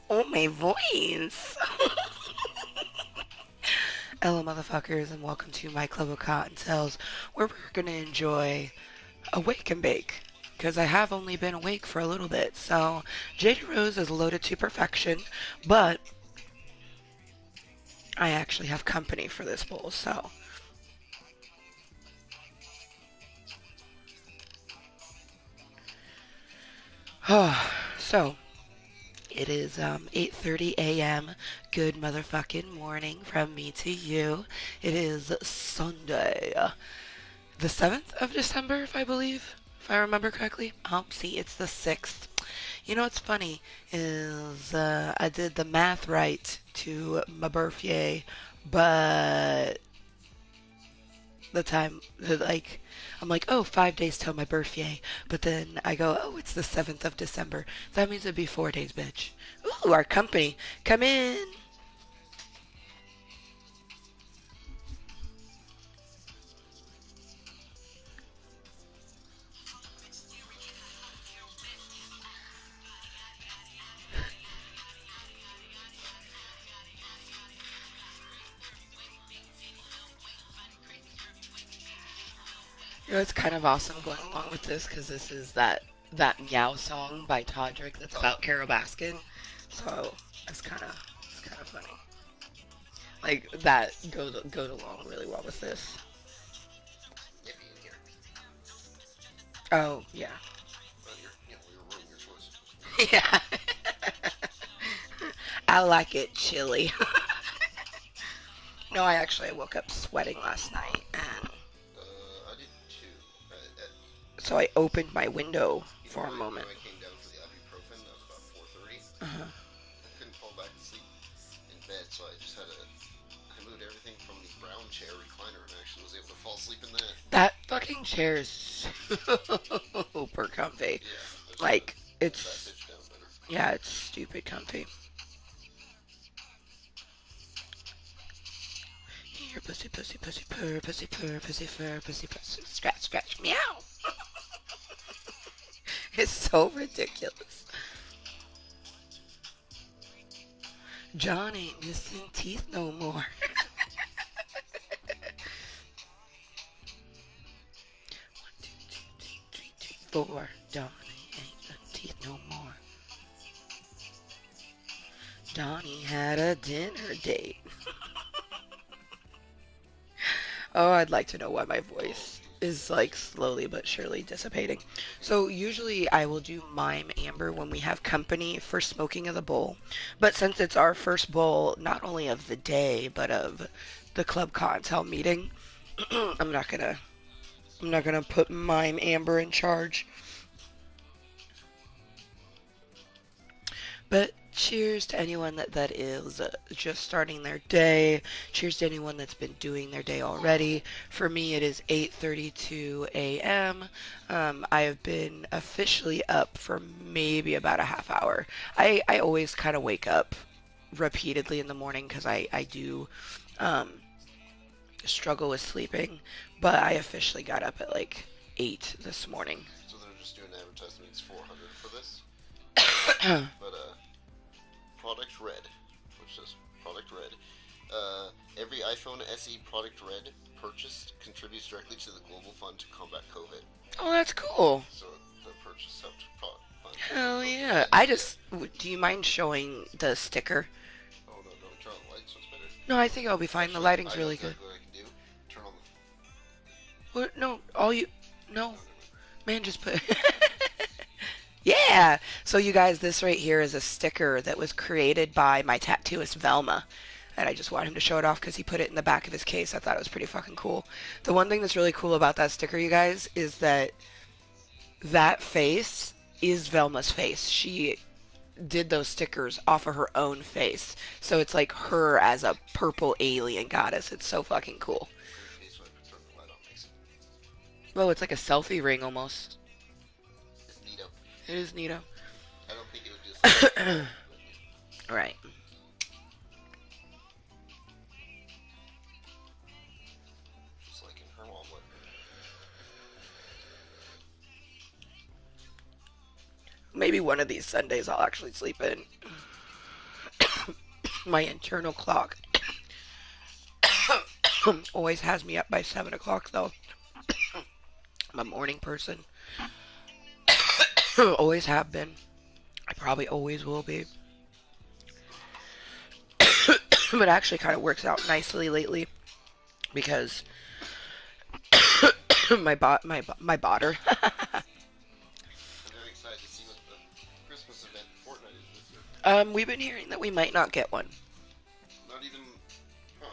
Oh, my voice. Hello, motherfuckers, and welcome to my Club of Cottontails, where we're gonna enjoy a wake and bake. Because I have only been awake for a little bit, so JD Rose is loaded to perfection, but I actually have company for this bowl, so. So, it is 8:30 a.m. Good motherfucking morning from me to you. It is Sunday, the 7th of December, if I remember correctly. See, it's the 6th. You know what's funny is I did the math right to my birthday, but the time, like, I'm like, oh, 5 days till my birthday. But then I go, oh, it's the 7th of December. That means it'd be 4 days, bitch. Ooh, our company. Come in. You know, it's kind of awesome going along with this because this is that meow song by Todrick that's about Carol Baskin. So it's kind of funny. Like that goes along really well with this. Oh yeah, yeah. I like it chilly. No, I woke up sweating last night, and so I opened my window for a moment. Uh-huh. That fucking chair is super comfy. Like it's yeah, it's stupid comfy. Here, pussy, pussy, pussy, purr, pussy, pussy, scratch, scratch, meow. It's so ridiculous. John ain't missing teeth no more. 1, 2, 3, 4. Donnie ain't got teeth no more. Donnie had a dinner date. Oh, I'd like to know why my voice is like slowly but surely dissipating. So usually I will do mime amber when we have company for smoking of the bowl. But since it's our first bowl, not only of the day, but of the club cocktail meeting, I'm not gonna I'm not gonna put mime amber in charge. But cheers to anyone that is just starting their day. Cheers to anyone that's been doing their day already. For me, it is 8:32 a.m. I have been officially up for maybe about a half hour. I always kind of wake up repeatedly in the morning because I do um, struggle with sleeping. But I officially got up at like 8 this morning. Oh, that's cool. Hell yeah. Do you mind showing the sticker? No, I think it'll be fine. The lighting's really good. What? No, no, man, just put. Yeah. So you guys, this right here is a sticker that was created by my tattooist Velma. And I just want him to show it off because he put it in the back of his case. I thought it was pretty fucking cool. The one thing that's really cool about that sticker, you guys, is that that face is Velma's face. She did those stickers off of her own face. So it's like her as a purple alien goddess. It's so fucking cool. Well, it's like a selfie ring almost. It is neato. Right. Maybe one of these Sundays I'll actually sleep in. My internal clock always has me up by 7 o'clock, though. I'm a morning person. Always have been. I probably always will be. But it actually kind of works out nicely lately because my botter. I'm very excited to see what the Christmas event Fortnite is this year. We've been hearing that we might not get one. Not even, huh?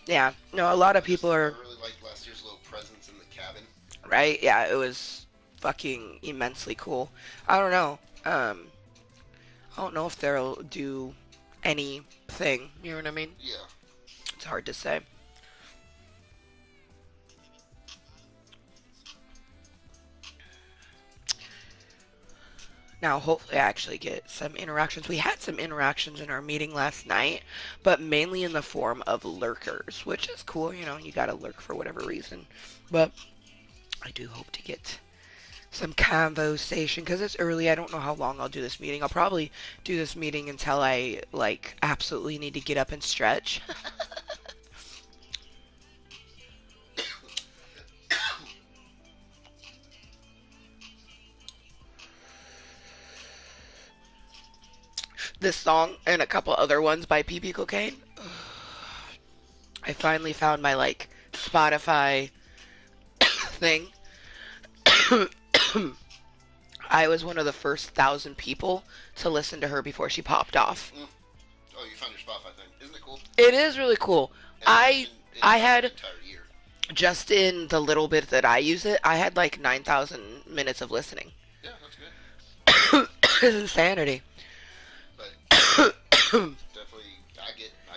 Yeah, no, a lot of people I are really liked last year's little presents in the cabin. right. Yeah, it was fucking immensely cool. I don't know. I don't know if they'll do anything. You know what I mean? Yeah. It's hard to say. Now, hopefully, I actually get some interactions. We had some interactions in our meeting last night, but mainly in the form of lurkers, which is cool. You know, you gotta lurk for whatever reason. But I do hope to get some conversation because it's early. I don't know how long I'll do this meeting. I'll probably do this meeting until I, like, absolutely need to get up and stretch. This song and a couple other ones by PP Cocaine. I finally found my, like, Spotify thing. I was one of the first 1,000 people to listen to her before she popped off. Mm. Oh, you found your Spotify thing. Isn't it cool? It is really cool. And I it I lasts an had entire year. just in the little bit that I use it, I had like 9,000 minutes of listening. Yeah, that's good. It's insanity. But definitely, I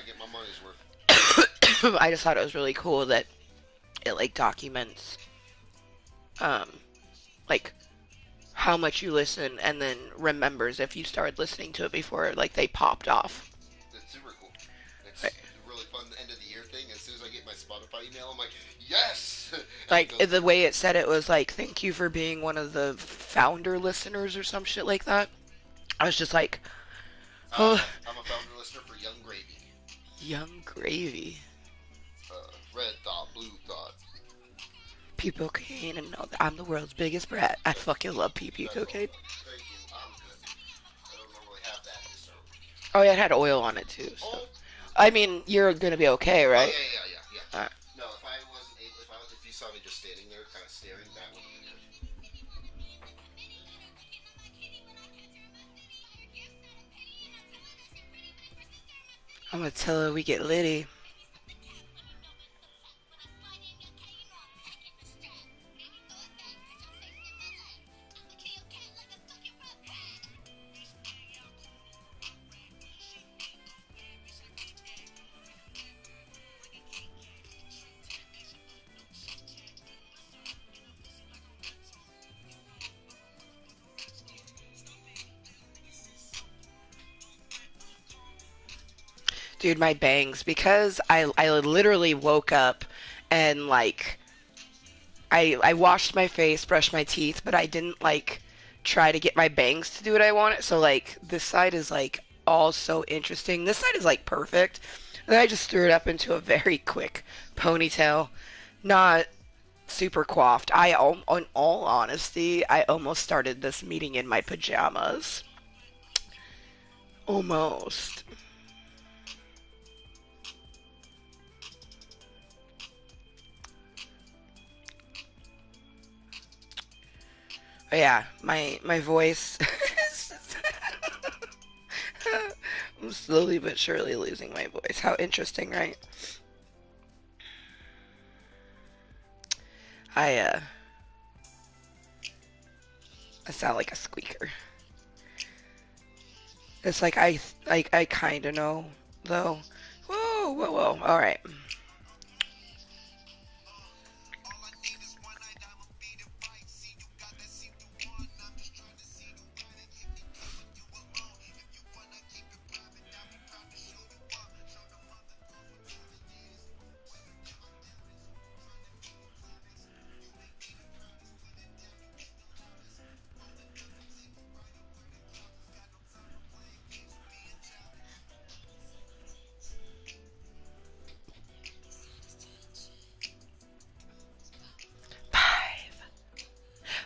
get my money's worth. I just thought it was really cool that it like documents um like how much you listen and then remembers if you started listening to it before like they popped off. It's super cool. It's Right. a really fun end of the year thing. As soon as I get my Spotify email, I'm like, yes. Like the way it said it was like thank you for being one of the founder listeners or some shit like that. I was just like, oh, I'm a founder listener for Young Gravy. young gravy. Red Thought, Blue Thought. PP cocaine and know that I'm the world's biggest brat. I fucking love PP That's cocaine. Thank you. I'm good. I don't normally have that this early. Oh yeah, it had oil on it too. So Oh. I mean, you're gonna be okay, Oh right? yeah. Alright. No, if I wasn't able, if you saw me just standing there, kind of staring, that would be good. I'm gonna tell her we get litty. Dude, my bangs because I literally woke up and like I washed my face, brushed my teeth, but I didn't like try to get my bangs to do what I wanted. So like this side is like all so interesting. This side is like perfect. And then I just threw it up into a very quick ponytail. Not super coiffed. In all honesty, I almost started this meeting in my pajamas. Almost. But yeah, my voice. I'm slowly but surely losing my voice. How interesting, right? I I sound like a squeaker. It's like I kind of know though. Whoa. All right.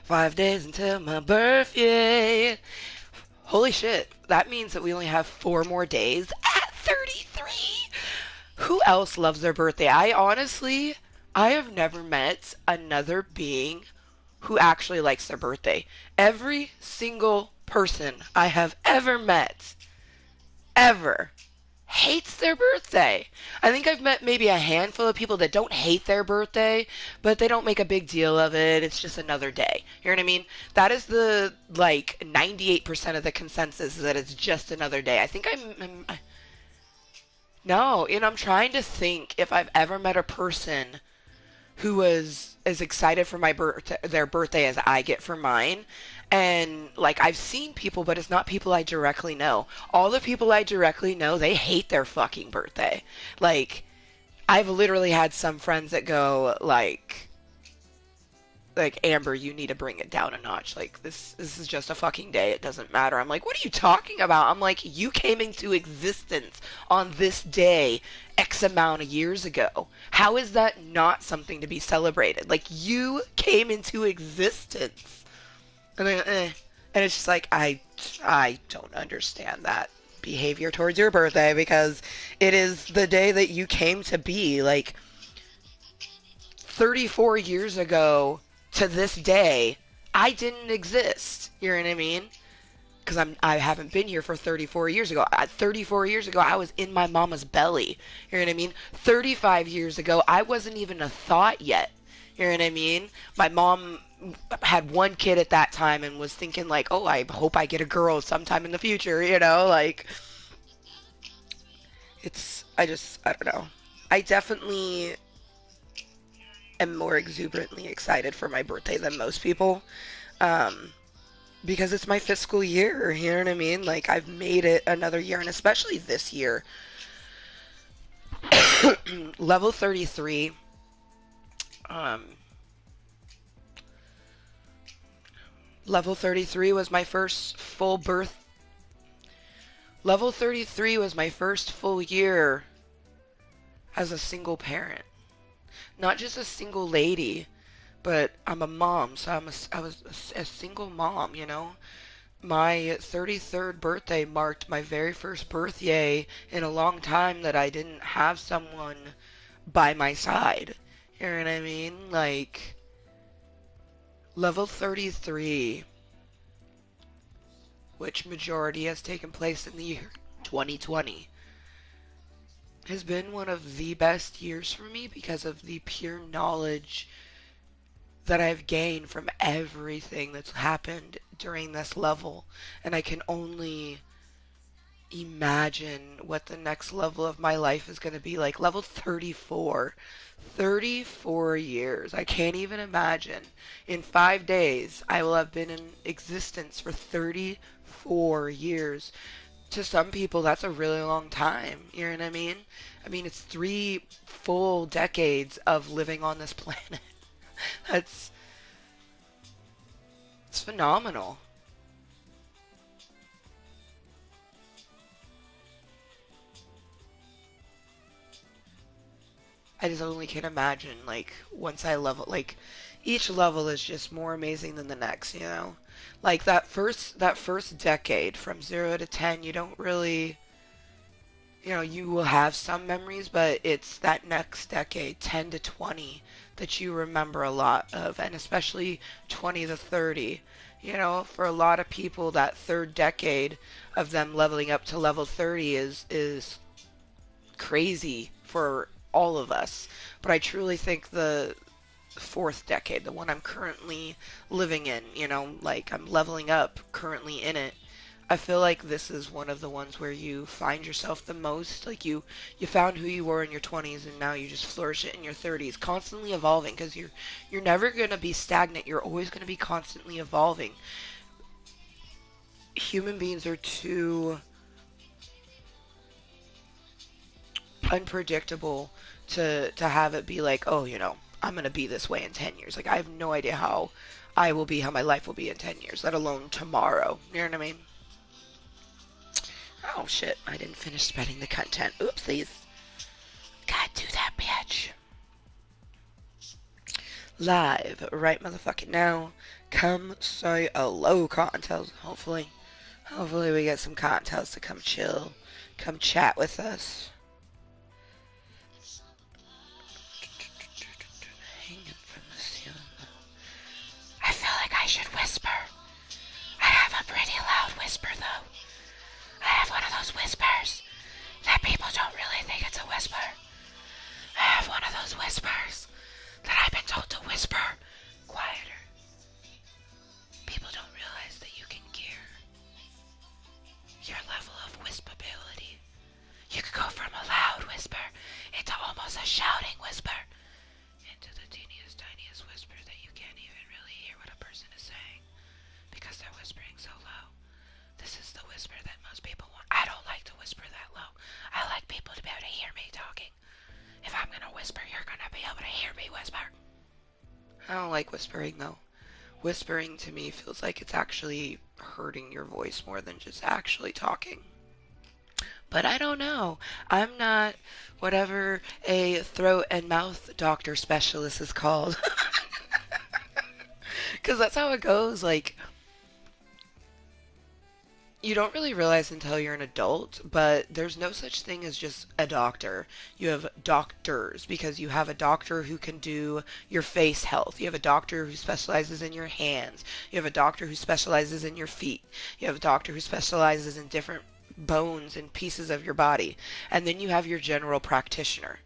5 days until my birthday. Holy shit. That means that we only have 4 more days at 33. Who else loves their birthday? I have never met another being who actually likes their birthday. Every single person I have ever met, ever, hates their birthday. I think I've met maybe a handful of people that don't hate their birthday, but they don't make a big deal of it. It's just another day. You know what I mean? That is the like 98% of the consensus is that it's just another day. I think no, and I'm trying to think if I've ever met a person who was as excited for their birthday as I get for mine. And like I've seen people, but it's not people I directly know. All the people I directly know, they hate their fucking birthday. Like I've literally had some friends that go like Amber, you need to bring it down a notch. Like this is just a fucking day. It doesn't matter. I'm like, what are you talking about? I'm like, you came into existence on this day X amount of years ago. How is that not something to be celebrated? Like you came into existence. And and it's just like I don't understand that behavior towards your birthday because it is the day that you came to be. Like 34 years ago to this day, I didn't exist. You know what I mean? Because I haven't been here for 34 years ago. 34 years ago, I was in my mama's belly. You know what I mean? 35 years ago, I wasn't even a thought yet. You know what I mean? My mom had one kid at that time and was thinking like, oh, I hope I get a girl sometime in the future. You know, like I don't know. I definitely am more exuberantly excited for my birthday than most people. Um, because it's my fiscal year, you know what I mean? Like I've made it another year, and especially this year. Level 33, um, level 33 was my first full birth. Level 33 was my first full year as a single parent. Not just a single lady, but I'm a mom, so I was a single mom, you know? My 33rd birthday marked my very first birthday in a long time that I didn't have someone by my side. You know what I mean? Like, level 33, which majority has taken place in the year 2020, has been one of the best years for me because of the pure knowledge that I've gained from everything that's happened during this level. And I can only imagine what the next level of my life is going to be like. Level 34. 34 years. I can't even imagine. In 5 days, I will have been in existence for 34 years. To some people, that's a really long time. You know what I mean? I mean, it's 3 full decades of living on this planet. That's it's phenomenal. I just only can imagine, like, once I level, like, each level is just more amazing than the next, you know? Like, that first decade, from 0 to 10, you don't really, you will have some memories, but it's that next decade, 10 to 20, that you remember a lot of, and especially 20 to 30. You know, for a lot of people, that third decade of them leveling up to level 30 is crazy for all of us. But I truly think the fourth decade, the one I'm currently living in, like I'm leveling up currently in it. I feel like this is one of the ones where you find yourself the most. Like you found who you were in your 20s and now you just flourish it in your 30s, constantly evolving because you're never going to be stagnant. You're always going to be constantly evolving. Human beings are too unpredictable to have it be like, oh, I'm gonna be this way in 10 years. Like I have no idea how my life will be in 10 years, let alone tomorrow. You know what I mean? Oh shit, I didn't finish spreading the content. Oopsies. Gotta do that, bitch. Live right motherfucking now. Come say hello, Cottontales. Hopefully we get some Cottontales to come chill, come chat with us. Hanging from the ceiling. I feel like I should whisper. I have a pretty loud whisper, though. I have one of those whispers that people don't really think it's a whisper. I have one of those whispers that I've been told to whisper quieter. People don't realize that you can gear your level of whispability. You could go from a loud whisper into almost a shouting whisper, into the teeniest, tiniest whisper that you can't even really hear what a person is saying because they're whispering so low. This is the whisper that most people want. I don't like to whisper that low. I like people to be able to hear me talking. If I'm gonna whisper, you're gonna be able to hear me whisper. I don't like whispering though. Whispering to me feels like it's actually hurting your voice more than just actually talking. But I don't know. I'm not whatever a throat and mouth doctor specialist is called. Because that's how it goes. Like, you don't really realize until you're an adult, but there's no such thing as just a doctor. You have doctors because you have a doctor who can do your face health. You have a doctor who specializes in your hands. You have a doctor who specializes in your feet. You have a doctor who specializes in different bones and pieces of your body. And then you have your general practitioner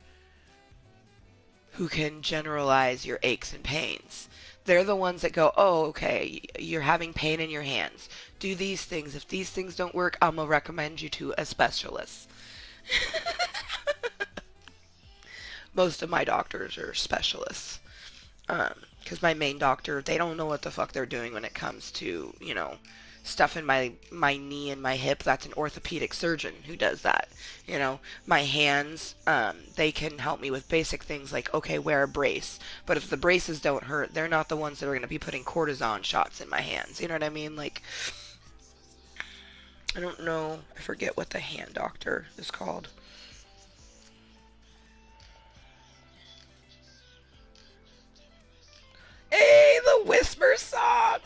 who can generalize your aches and pains. They're the ones that go, oh, okay, you're having pain in your hands. Do these things. If these things don't work, I'm going to recommend you to a specialist. Most of my doctors are specialists. Because my main doctor, they don't know what the fuck they're doing when it comes to, stuff in my knee and my hip. That's an orthopedic surgeon who does that. My hands, they can help me with basic things like, okay, wear a brace. But if the braces don't hurt, they're not the ones that are going to be putting cortisone shots in my hands. You know what I mean? Like, I don't know. I forget what the hand doctor is called. Hey, the whisper song!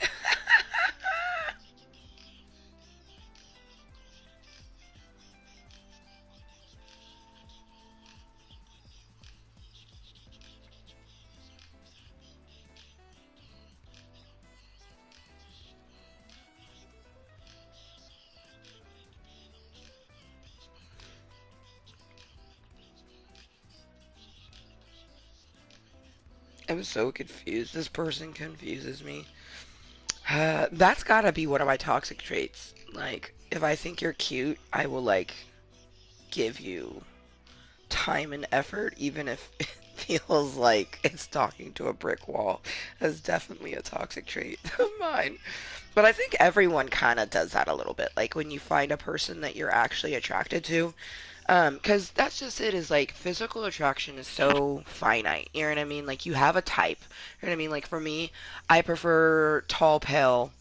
I'm so confused. This person confuses me. That's gotta be one of my toxic traits. Like, if I think you're cute, I will, like, give you time and effort, even if it feels like it's talking to a brick wall. That's definitely a toxic trait of mine. But I think everyone kind of does that a little bit. Like, when you find a person that you're actually attracted to, because that's just it, is like physical attraction is so finite. You know what I mean? Like, you have a type. You know what I mean? Like, for me, I prefer tall, pale,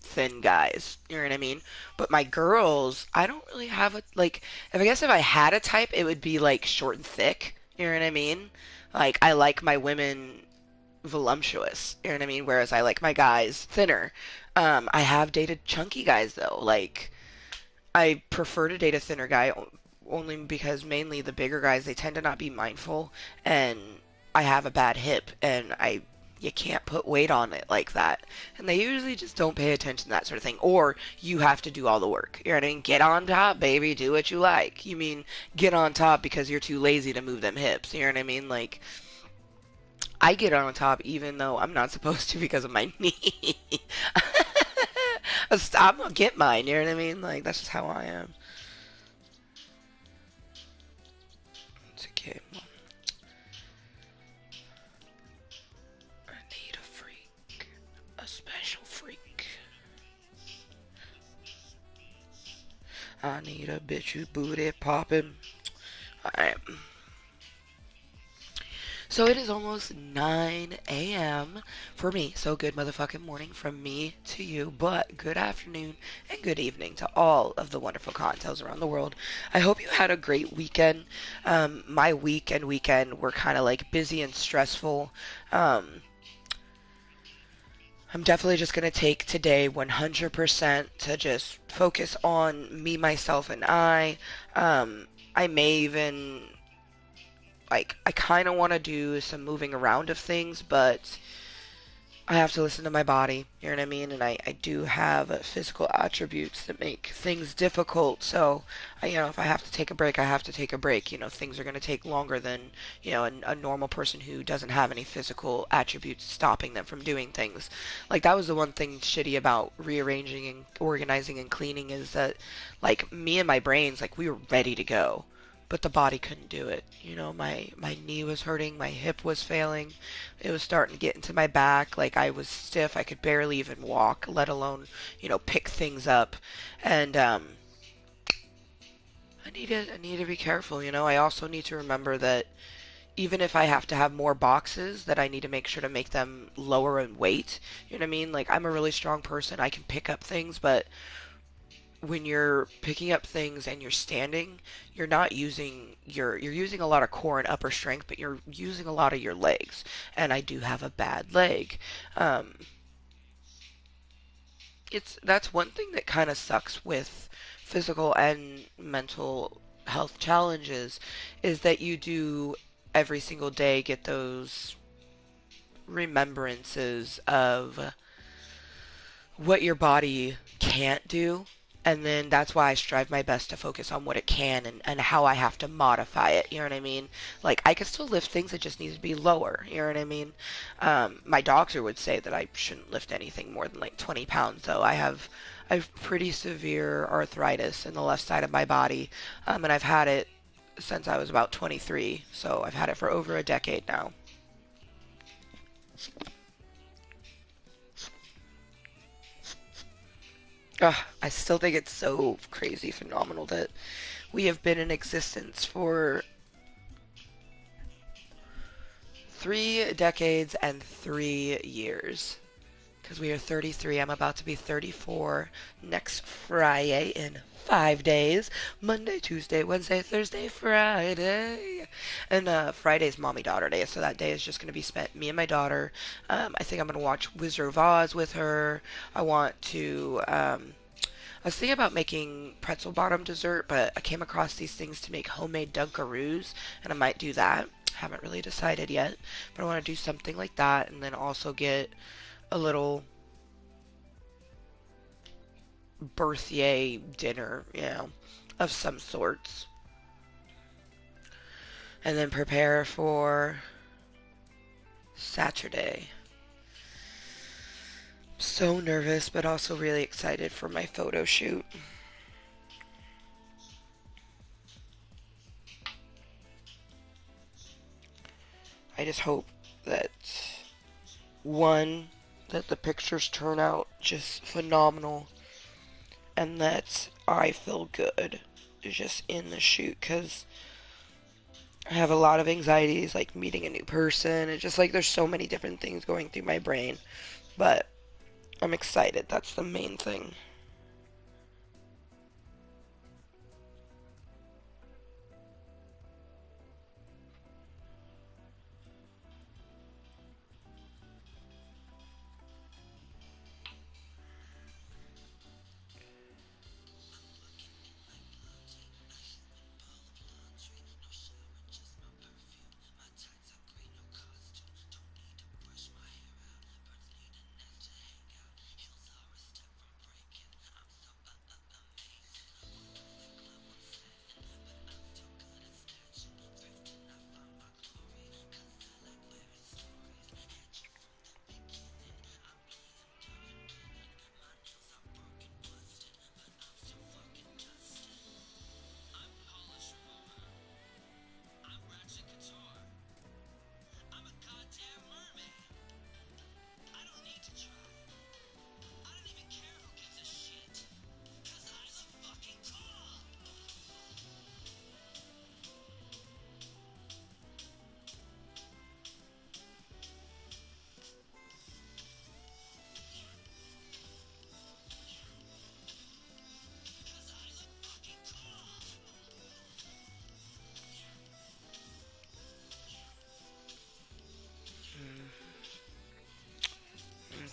thin guys. You know what I mean? But my girls, I don't really have a, like, if I guess if I had a type, it would be like short and thick. You know what I mean? Like, I like my women voluptuous. You know what I mean? Whereas I like my guys thinner. I have dated chunky guys though. Like, I prefer to date a thinner guy only because mainly the bigger guys, they tend to not be mindful, and I have a bad hip, and I you can't put weight on it like that. And they usually just don't pay attention to that sort of thing. Or you have to do all the work. You know what I mean? Get on top, baby. Do what you like. You mean get on top because you're too lazy to move them hips. You know what I mean? Like, I get on top even though I'm not supposed to because of my knee. I'm gonna get mine. You know what I mean? Like, that's just how I am. It's okay. I need a freak. A special freak. I need a bitch who booty popping. Alright. So it is almost 9 a.m. for me. So good motherfucking morning from me to you. But good afternoon and good evening to all of the wonderful cocktails around the world. I hope you had a great weekend. My week and weekend were kind of like busy and stressful. I'm definitely just going to take today 100% to just focus on me, myself, and I. I may even, like, I kind of want to do some moving around of things, but I have to listen to my body, you know what I mean? And I do have physical attributes that make things difficult. So, if I have to take a break, I have to take a break. Things are going to take longer than, a normal person who doesn't have any physical attributes stopping them from doing things. Like, that was the one thing shitty about rearranging and organizing and cleaning is that, like, me and my brains, like, we were ready to go. But the body couldn't do it. My knee was hurting, my hip was failing, it was starting to get into my back. Like I was stiff. I could barely even walk, let alone, pick things up. And I need to be careful. I also need to remember that even if I have to have more boxes, that I need to make sure to make them lower in weight. You know what I mean? Like I'm a really strong person. I can pick up things, but when you're picking up things and you're standing, you're using a lot of core and upper strength, but you're using a lot of your legs. And I do have a bad leg. Um, that's one thing that kind of sucks with physical and mental health challenges is that you do every single day get those remembrances of what your body can't do. And then that's why I strive my best to focus on what it can and how I have to modify it. You know what I mean? Like, I can still lift things, it just needs to be lower. You know what I mean? My doctor would say that I shouldn't lift anything more than like 20 pounds, though. I have pretty severe arthritis in the left side of my body, and I've had it since I was about 23, so I've had it for over a decade now. Ugh, I still think it's so crazy phenomenal that we have been in existence for 3 decades and 3 years. Because we are 33. I'm about to be 34 next Friday in 5 days. Monday, Tuesday, Wednesday, Thursday, Friday. And Friday's Mommy Daughter Day, so that day is just going to be spent me and my daughter. I think I'm going to watch Wizard of Oz with her. I want to. I was thinking about making pretzel bottom dessert, but I came across these things to make homemade Dunkaroos, and I might do that. Haven't really decided yet, but I want to do something like that, and then also get a little BirthYAY dinner, of some sorts, and then prepare for Saturday. So nervous, but also really excited for my photo shoot. I just hope that one, that the pictures turn out just phenomenal, and that I feel good just in the shoot, because I have a lot of anxieties, like meeting a new person, and just like there's so many different things going through my brain, but I'm excited. That's the main thing.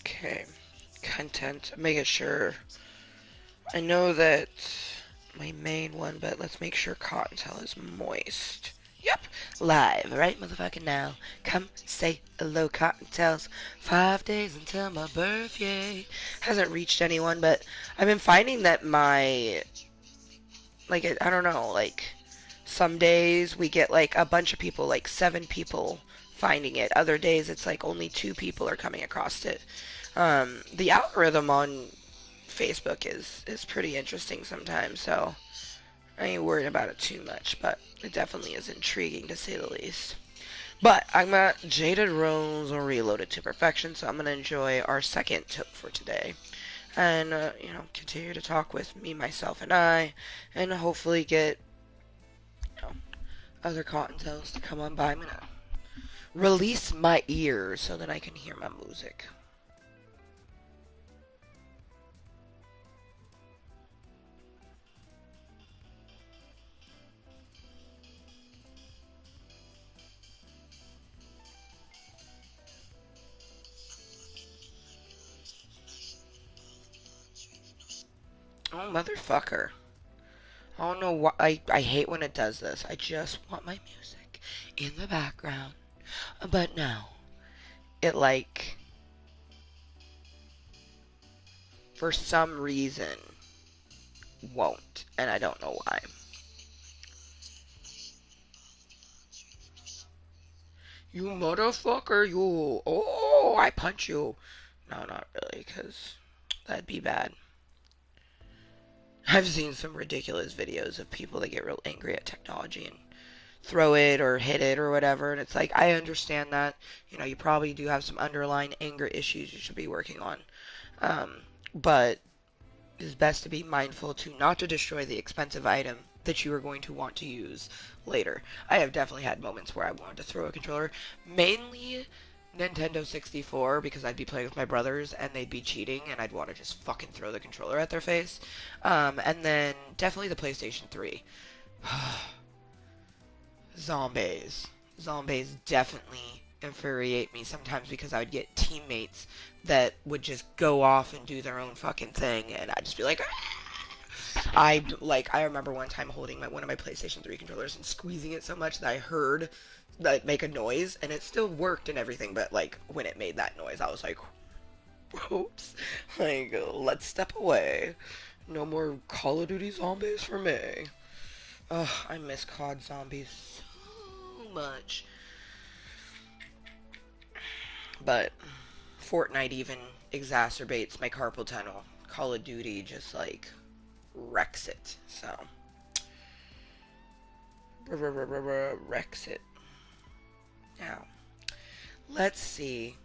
Okay. Cuntent. Making sure. I know that my main one, but let's make sure Kottontale is moist. Yep, live right motherfucking now. Come say hello, Cottontales. 5 days until my birthday. Hasn't reached anyone, but I've been finding that my like I don't know, like some days we get like a bunch of people, like 7 people finding it. Other days it's like only 2 people are coming across it. The algorithm on Facebook is pretty interesting sometimes, so I ain't worried about it too much, but it definitely is intriguing to say the least. But I'm at Jaded Rose Reloaded to Perfection, so I'm gonna enjoy our second tip for today, and continue to talk with me, myself, and I, and hopefully get other Cottontails to come on by. I'm gonna release my ears so that I can hear my music. Oh, motherfucker. I don't know why. I hate when it does this. I just want my music in the background. But no. It, like, for some reason, won't. And I don't know why. You motherfucker, you. Oh, I punch you. No, not really, because that'd be bad. I've seen some ridiculous videos of people that get real angry at technology and throw it or hit it or whatever. And it's like, I understand that. You probably do have some underlying anger issues you should be working on. But it's best to be mindful to not to destroy the expensive item that you are going to want to use later. I have definitely had moments where I wanted to throw a controller, mainly Nintendo 64, because I'd be playing with my brothers and they'd be cheating and I'd want to just fucking throw the controller at their face. And then definitely the PlayStation 3. Zombies. Zombies definitely infuriate me sometimes because I would get teammates that would just go off and do their own fucking thing, and I'd just be like, I remember one time holding one of my PlayStation 3 controllers and squeezing it so much that I heard that make a noise, and it still worked and everything, but like when it made that noise, I was like, oops, like let's step away. No more Call of Duty zombies for me. Ugh, I miss COD zombies so much. But Fortnite even exacerbates my carpal tunnel. Call of Duty just like wrecks it. So wrecks it. Now let's see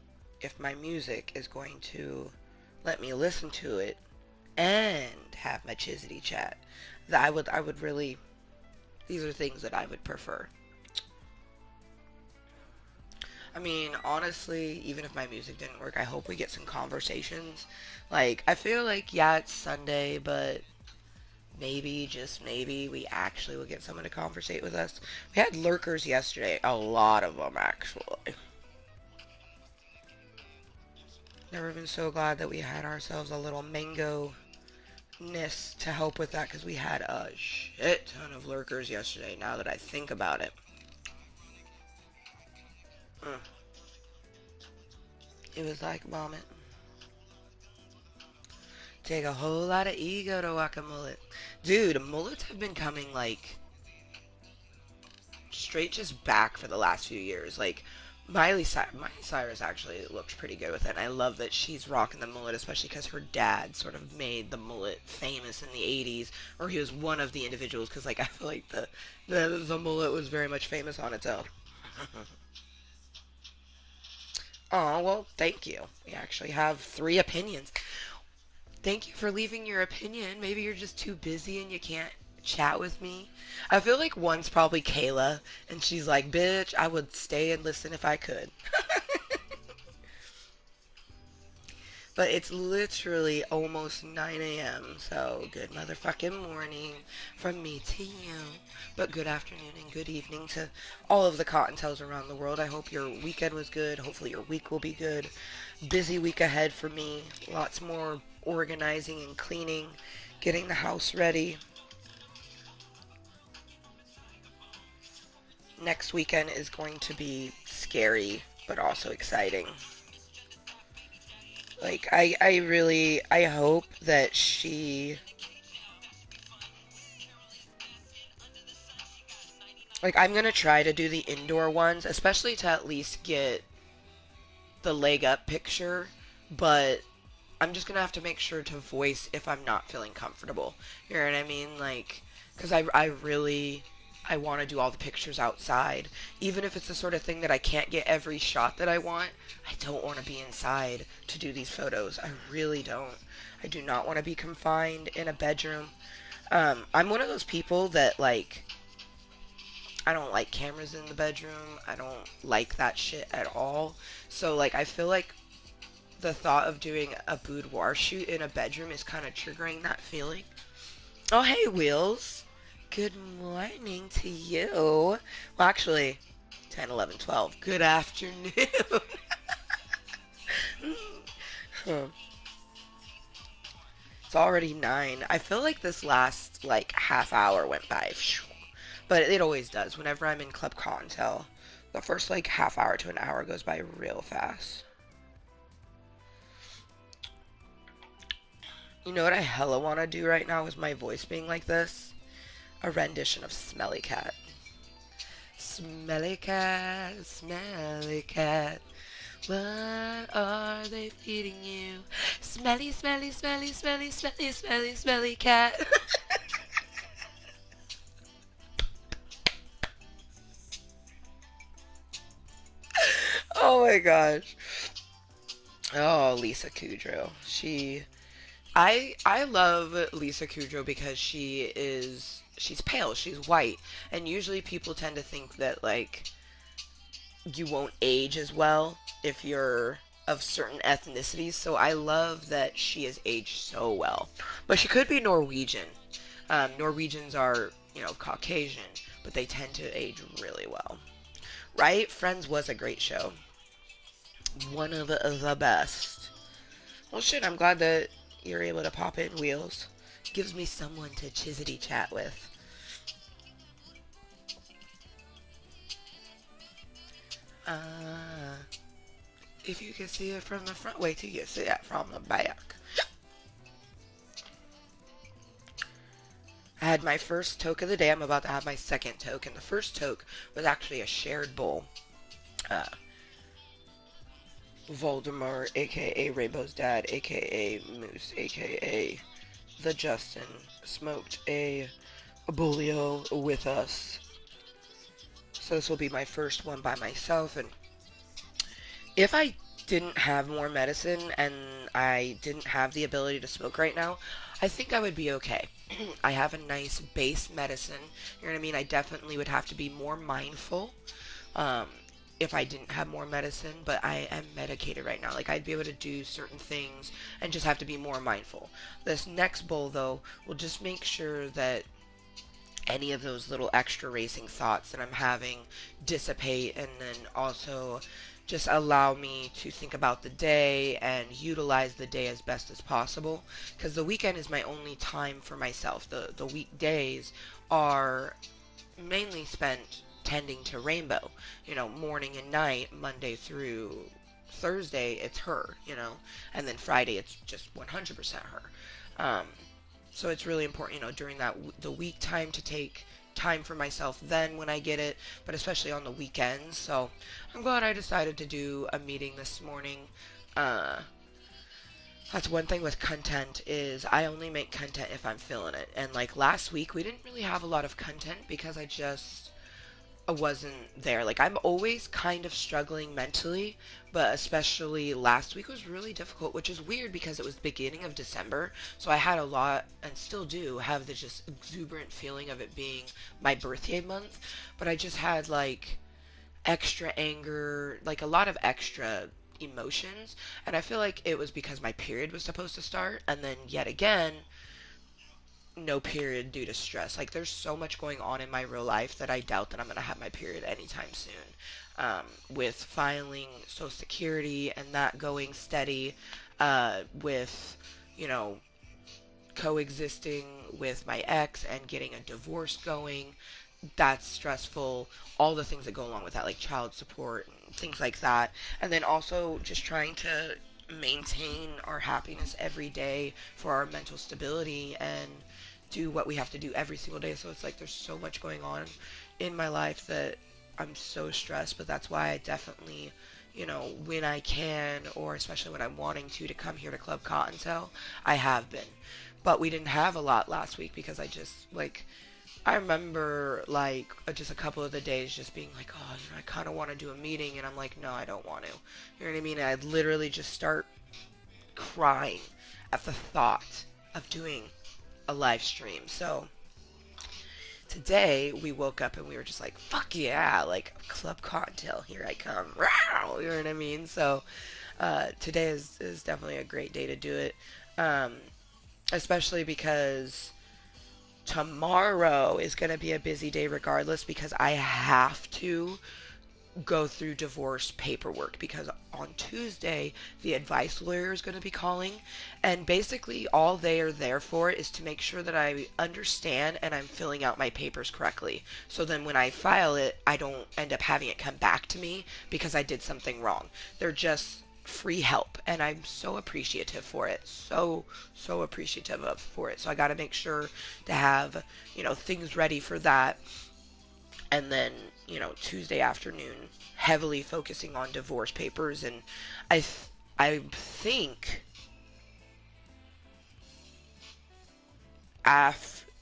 if my music is going to let me listen to it and have my Chizity chat. I would really. These are things that I would prefer. I mean, honestly, even if my music didn't work, I hope we get some conversations. Like, I feel like, yeah, it's Sunday, but maybe, just maybe, we actually will get someone to conversate with us. We had lurkers yesterday, a lot of them, actually. Never been so glad that we had ourselves a little mango nest to help with that, because we had a shit ton of lurkers yesterday, now that I think about it. Mm. It was like vomit. Take a whole lot of ego to walk a mullet. Dude, mullets have been coming like straight just back for the last few years. Like Miley Cyrus actually looked pretty good with it. And I love that she's rocking the mullet, especially because her dad sort of made the mullet famous in the 80s, or he was one of the individuals. Because like I feel like the mullet was very much famous on its own. Oh well, thank you. We actually have 3 opinions. Thank you for leaving your opinion. Maybe you're just too busy and you can't chat with me. I feel like one's probably Kayla, and she's like, bitch, I would stay and listen if I could. But it's literally almost 9 a.m. So good motherfucking morning from me to you. But good afternoon and good evening to all of the Cottontales around the world. I hope your weekend was good. Hopefully your week will be good. Busy week ahead for me. Lots more organizing and cleaning, getting the house ready. Next weekend is going to be scary, but also exciting. Like, I really, I hope that I'm gonna try to do the indoor ones, especially to at least get the leg up picture, but I'm just gonna have to make sure to voice if I'm not feeling comfortable. You know what I mean? Like, because I really, I want to do all the pictures outside. Even if it's the sort of thing that I can't get every shot that I want, I don't want to be inside to do these photos. I really don't. I do not want to be confined in a bedroom. I'm one of those people that, like, I don't like cameras in the bedroom. I don't like that shit at all. So, like, I feel like the thought of doing a boudoir shoot in a bedroom is kind of triggering that feeling. Oh, hey, Wheels. Good morning to you. Well, actually, 10, 11, 12. Good afternoon. Huh. It's already 9. I feel like this last, like, half hour went by. But it always does. Whenever I'm in Club Cottontale, the first, like, half hour to an hour goes by real fast. You know what I hella want to do right now with my voice being like this? A rendition of Smelly Cat. Smelly cat, smelly cat, what are they feeding you? Smelly, smelly, smelly, smelly, smelly, smelly, smelly cat. Oh my gosh. Oh, Lisa Kudrow. I love Lisa Kudrow because she's pale, she's white, and usually people tend to think that, like, you won't age as well if you're of certain ethnicities. So I love that she has aged so well. But she could be Norwegian. Norwegians are, Caucasian, but they tend to age really well. Right? Friends was a great show. One of the best. Well, shit, I'm glad that you're able to pop in, Wheels. Gives me someone to chizzity chat with. Uh, if you can see it from the front, wait till you see it from the back. I had my first toke of the day. I'm about to have my second toke, and the first toke was actually a shared bowl. Uh, Voldemort, aka Rainbow's dad, aka Moose, aka the Justin, smoked a bulio with us. So this will be my first one by myself, and if I didn't have more medicine and I didn't have the ability to smoke right now, I think I would be okay. I have a nice base medicine. You know what I mean? I definitely would have to be more mindful um, if I didn't have more medicine, but I am medicated right now. Like, I'd be able to do certain things and just have to be more mindful. This next bowl, though, will just make sure that any of those little extra racing thoughts that I'm having dissipate, and then also just allow me to think about the day and utilize the day as best as possible, because the weekend is my only time for myself. The weekdays are mainly spent tending to Rainbow, morning and night, Monday through Thursday it's her, and then Friday it's just 100% her. So it's really important, during the week time, to take time for myself then when I get it, but especially on the weekends. So I'm glad I decided to do a meeting this morning. Uh, that's one thing with content, is I only make content if I'm feeling it. And like last week, we didn't really have a lot of content because I wasn't there. Like, I'm always kind of struggling mentally, but especially last week was really difficult, which is weird because it was the beginning of December. So I had a lot, and still do have the just exuberant feeling of it being my birthday month. But I just had, like, extra anger, like a lot of extra emotions. And I feel like it was because my period was supposed to start, and then yet again, no period due to stress. Like, there's so much going on in my real life that I doubt that I'm gonna have my period anytime soon. With filing Social Security and that going steady, with, you know, coexisting with my ex and getting a divorce going, that's stressful. All the things that go along with that, like child support and things like that. And then also just trying to maintain our happiness every day for our mental stability and do what we have to do every single day. So it's like there's so much going on in my life that I'm so stressed, but that's why I definitely, when I can, or especially when I'm wanting to come here to Club Cottontale, I have been. But we didn't have a lot last week because I remember just a couple of the days just being like, oh, I kind of want to do a meeting, and I'm like, no, I don't want to. You know what I mean? And I'd literally just start crying at the thought of doing a live stream. So today we woke up and we were just like, fuck yeah, like Club Cocktail, here I come. Rawr, you know what I mean? So today is definitely a great day to do it. Um, Especially because tomorrow is going to be a busy day regardless, because I have to go through divorce paperwork, because on Tuesday the advice lawyer is going to be calling, and basically all they are there for is to make sure that I understand and I'm filling out my papers correctly, so then when I file it I don't end up having it come back to me because I did something wrong. They're just free help, and I'm so appreciative for it, so appreciative of for it. So I got to make sure to have things ready for that. And then Tuesday afternoon heavily focusing on divorce papers. And I think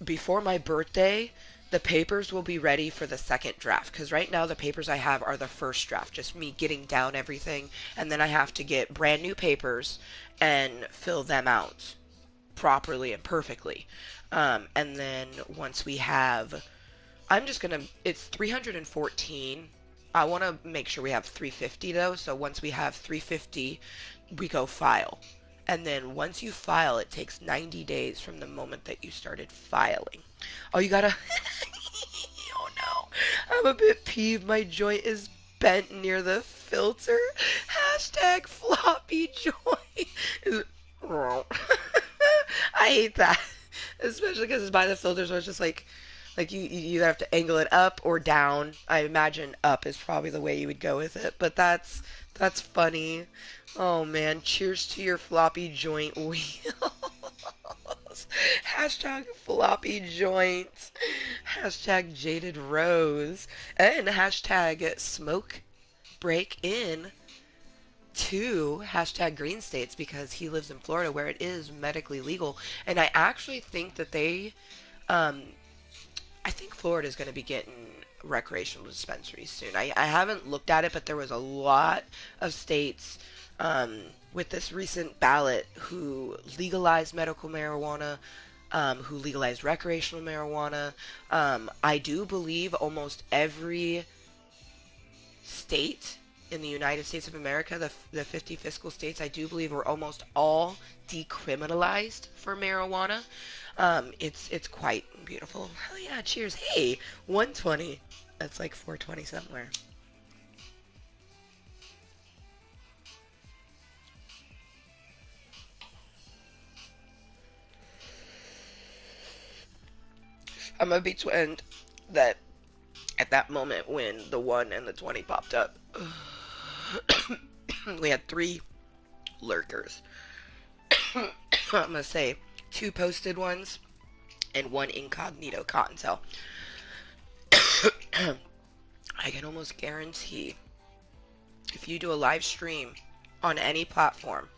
before my birthday the papers will be ready for the second draft, because right now the papers I have are the first draft, just me getting down everything, and then I have to get brand new papers and fill them out properly and perfectly. And then once we have, it's 314. I want to make sure we have 350 though. So once we have 350, we go file. And then once you file, it takes 90 days from the moment that you started filing. Oh, you gotta. Oh no. I'm a bit peeved. My joint is bent near the filter. Hashtag floppy joint. I hate that. Especially because it's by the filter, so it's just like you have to angle it up or down. I imagine up is probably the way you would go with it, but that's funny. Oh man, cheers to your floppy joint wheels. Hashtag floppy joints. Hashtag jaded rose. And hashtag smoke break in to hashtag green states, because he lives in Florida where it is medically legal. And I actually think that um, I think Florida is going to be getting recreational dispensaries soon. I haven't looked at it, but there was a lot of states um, with this recent ballot who legalized medical marijuana, who legalized recreational marijuana. I do believe almost every state in the United States of America, the 50 fiscal states, I do believe were almost all decriminalized for marijuana. It's quite beautiful. Hell yeah, cheers. Hey, 120. That's like 420 somewhere. I'm a beach end that at that moment when the 1 and the 20 popped up, we had 3 lurkers. I'm gonna say 2 posted ones and 1 incognito cottontail. I can almost guarantee if you do a live stream on any platform,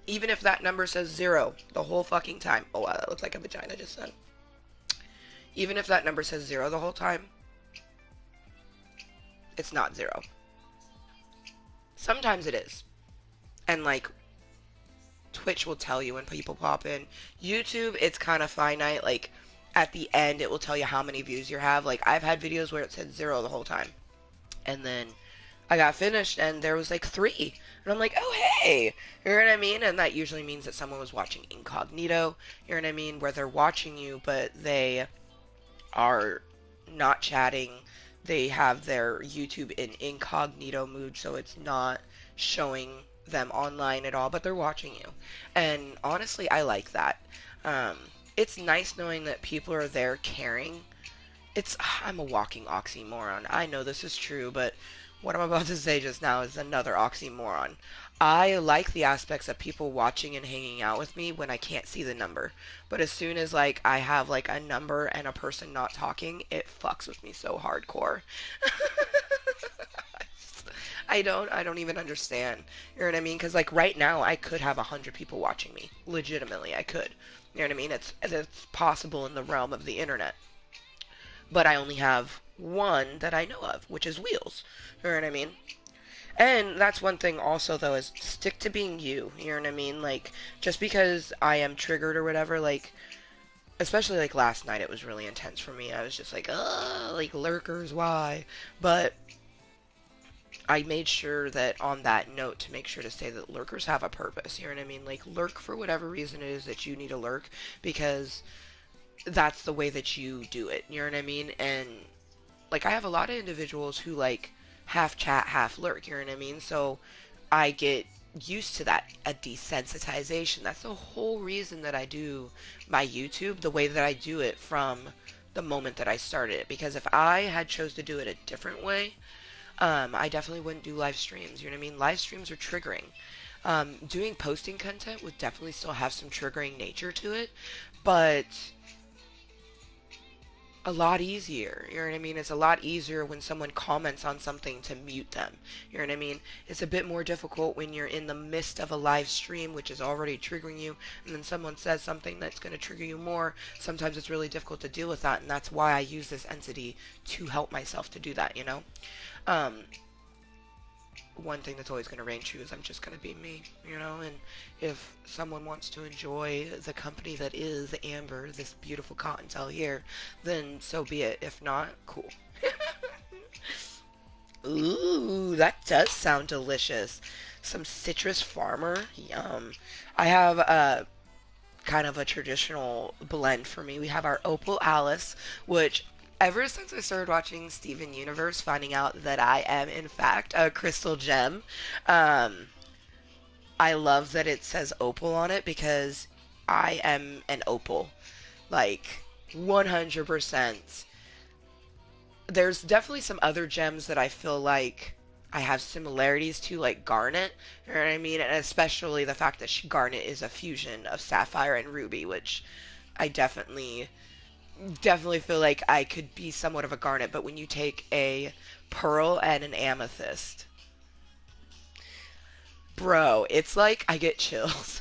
even if that number says 0 the whole fucking time. Oh wow, that looks like a vagina just then. Even if that number says 0 the whole time, it's not 0. Sometimes it is. And like Twitch will tell you when people pop in. YouTube, it's kind of finite. Like at the end, it will tell you how many views you have. Like I've had videos where it said 0 the whole time. And then I got finished and there was like three. And I'm like, oh, hey. You know what I mean? And that usually means that someone was watching incognito. You know what I mean? Where they're watching you, but they are not chatting. They have their YouTube in incognito mood, so it's not showing them online at all, but they're watching you. And honestly, I like that. Um, it's nice knowing that people are there caring. It's I'm a walking oxymoron. I know this is true, but what I'm about to say just now is another oxymoron. I like the aspects of people watching and hanging out with me when I can't see the number. But as soon as like I have like a number and a person not talking, it fucks with me so hardcore. I don't even understand. You know what I mean? Cuz like right now I could have 100 people watching me. Legitimately, I could. You know what I mean? It's possible in the realm of the internet, but I only have one that I know of, which is Wheels. You know what I mean? And that's one thing also though is stick to being you. You know what I mean? Like just because I am triggered or whatever, like especially like last night it was really intense for me. I was just like, like lurkers, why? But I made sure that on that note to make sure to say that lurkers have a purpose. You know what I mean? Like lurk for whatever reason it is that you need to lurk because that's the way that you do it. You know what I mean? And like I have a lot of individuals who like half chat, half lurk, you know what I mean? So I get used to that, a desensitization. That's the whole reason that I do my YouTube the way that I do it from the moment that I started it. Because if I had chose to do it a different way, I definitely wouldn't do live streams. You know what I mean? Live streams are triggering. Doing posting content would definitely still have some triggering nature to it, but a lot easier. You know what I mean? It's a lot easier when someone comments on something to mute them. You know what I mean? It's a bit more difficult when you're in the midst of a live stream, which is already triggering you, and then someone says something that's going to trigger you more. Sometimes it's really difficult to deal with that, and that's why I use this entity to help myself to do that, you know? Um, One thing that's always going to reign true is I'm just going to be me, you know? And if someone wants to enjoy the company that is Amber, this beautiful Cottontale here, then so be it. If not, cool. Ooh, that does sound delicious. Some citrus farmer, yum. I have a kind of a traditional blend for me. We have our Opal Alice, which ever since I started watching Steven Universe, finding out that I am in fact a crystal gem, um, I love that it says opal on it because I am an opal. Like 100%. There's definitely some other gems that I feel like I have similarities to, like garnet. You know what I mean? And especially the fact that garnet is a fusion of sapphire and ruby, which I definitely feel like I could be somewhat of a garnet. But when you take a pearl and an amethyst, bro, it's like I get chills.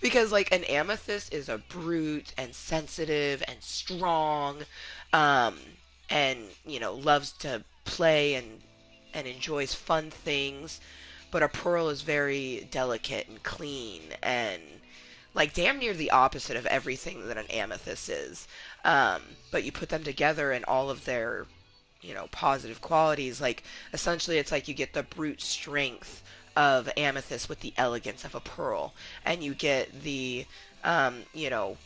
Because like an amethyst is a brute and sensitive and strong, um, and loves to play and enjoys fun things. But a pearl is very delicate and clean and like damn near the opposite of everything that an amethyst is. But you put them together and all of their positive qualities. Like essentially, it's like you get the brute strength of amethyst with the elegance of a pearl, and you get the um, you know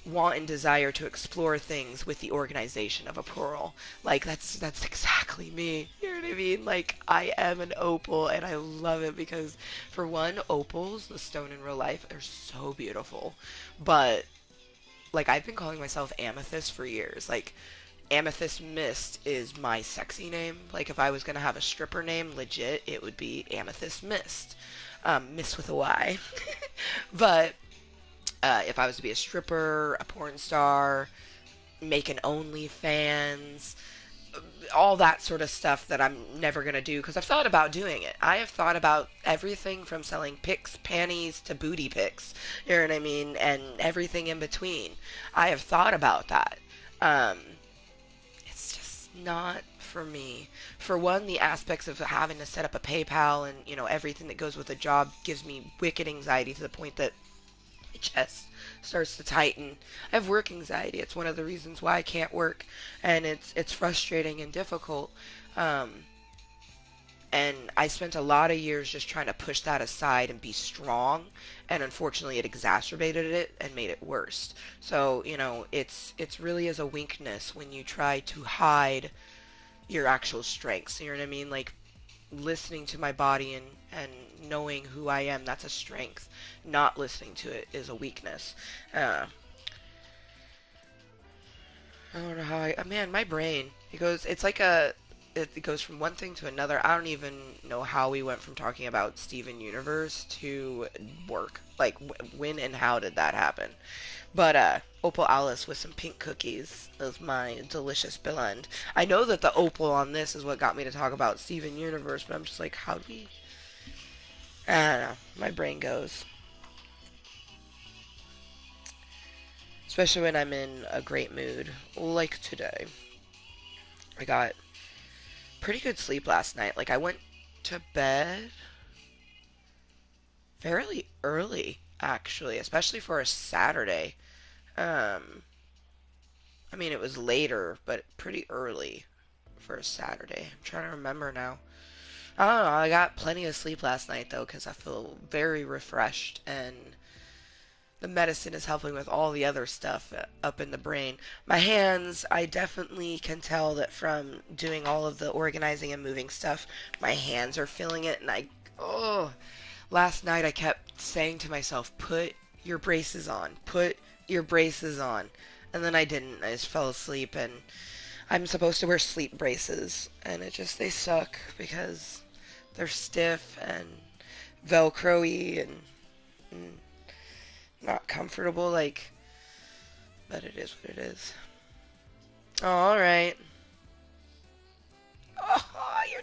want and desire to explore things with the organization of a pearl. Like that's exactly me. You know what I mean? Like I am an opal and I love it because for one, opals, the stone in real life, are so beautiful. But like I've been calling myself amethyst for years. Like Amethyst Mist is my sexy name. Like if I was gonna have a stripper name, legit, it would be Amethyst Mist. Mist with a Y. But if I was to be a stripper, a porn star, make an OnlyFans, all that sort of stuff that I'm never gonna do because I've thought about doing it. I have thought about everything from selling pics, panties to booty pics. You know what I mean? And everything in between. I have thought about that. Um, it's just not for me. For one, the aspects of having to set up a PayPal and everything that goes with a job gives me wicked anxiety to the point that my chest starts to tighten. I have work anxiety. It's one of the reasons why I can't work, and it's frustrating and difficult. Um, And I spent a lot of years just trying to push that aside and be strong, and unfortunately it exacerbated it and made it worse. So, it's really as a weakness when you try to hide your actual strengths. You know what I mean? Like listening to my body and knowing who I am, that's a strength. Not listening to it is a weakness. Uh, I don't know how man, my brain, it goes from one thing to another. I don't even know how we went from talking about Steven Universe to work. Like, when and how did that happen? But, Opal Alice with some pink cookies is my delicious blend. I know that the opal on this is what got me to talk about Steven Universe, but I'm just like, how do we... I don't know. My brain goes. Especially when I'm in a great mood, like today. I got pretty good sleep last night. Like, I went to bed fairly early, actually, especially for a Saturday. Um, I mean, it was later, but pretty early for a Saturday. I'm trying to remember now. I don't know. I got plenty of sleep last night, though, because I feel very refreshed, and the medicine is helping with all the other stuff up in the brain. My hands, I definitely can tell that from doing all of the organizing and moving stuff, my hands are feeling it, and oh, last night I kept saying to myself, put your braces on, put your braces on. And then I didn't. I just fell asleep, and I'm supposed to wear sleep braces, and they suck because they're stiff and velcro-y and not comfortable, like, but it is what it is. All right. Oh, you're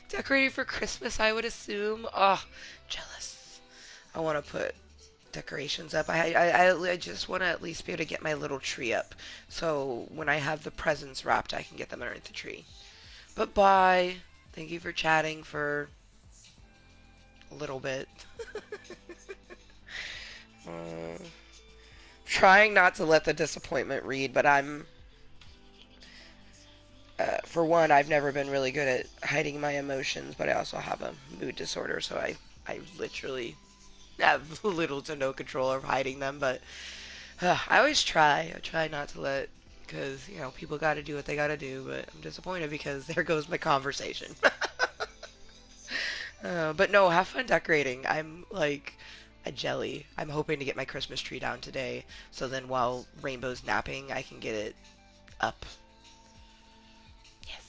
decorating for Christmas, I would assume. Oh, jealous. I want to put decorations up. I just want to at least be able to get my little tree up. So when I have the presents wrapped, I can get them underneath the tree. But bye. Thank you for chatting for a little bit. uh, Trying not to let the disappointment read, but for one, I've never been really good at hiding my emotions, but I also have a mood disorder, so I literally have little to no control of hiding them, but I always try. I try not to let, because, people got to do what they got to do, but I'm disappointed because there goes my conversation. But no, have fun decorating. I'm like a jelly. I'm hoping to get my Christmas tree down today, so then while Rainbow's napping, I can get it up. Yes.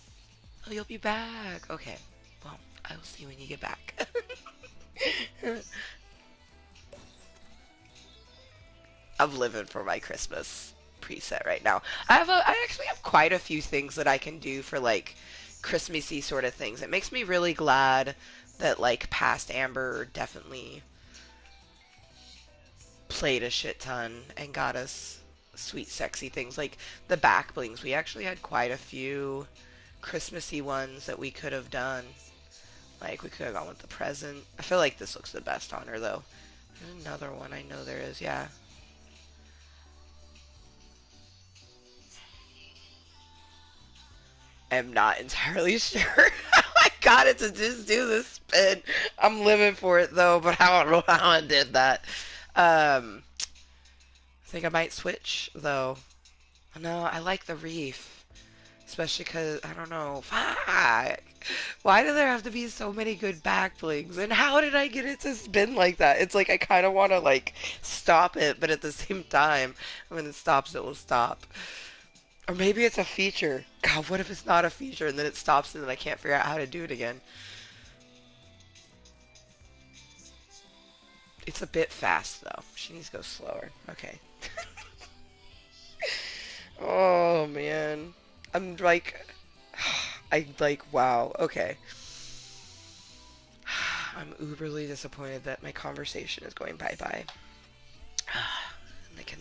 Oh, you'll be back. Okay. Well, I will see when you get back. I'm living for my Christmas preset right now. I actually have quite a few things that I can do for like Christmassy sort of things. It makes me really glad that like past Amber definitely played a shit ton and got us sweet sexy things like the back blings. We actually had quite a few Christmassy ones that we could have done. Like we could have gone with the present. I feel like this looks the best on her though. There's another one I know there is, yeah. I'm not entirely sure how I got it to just do this spin. I'm living for it though, but I don't know how I did that. I think I might switch though. No, I like the reef, especially because I don't know. Fuck. Why do there have to be so many good back blings? And how did I get it to spin like that? It's like I kind of want to like stop it, but at the same time, when it stops, it will stop. Or maybe it's a feature. God, what if it's not a feature and then it stops and then I can't figure out how to do it again? It's a bit fast though. She needs to go slower. Okay. Oh man. I'm like I like wow. Okay. I'm uberly disappointed that my conversation is going bye-bye. And I can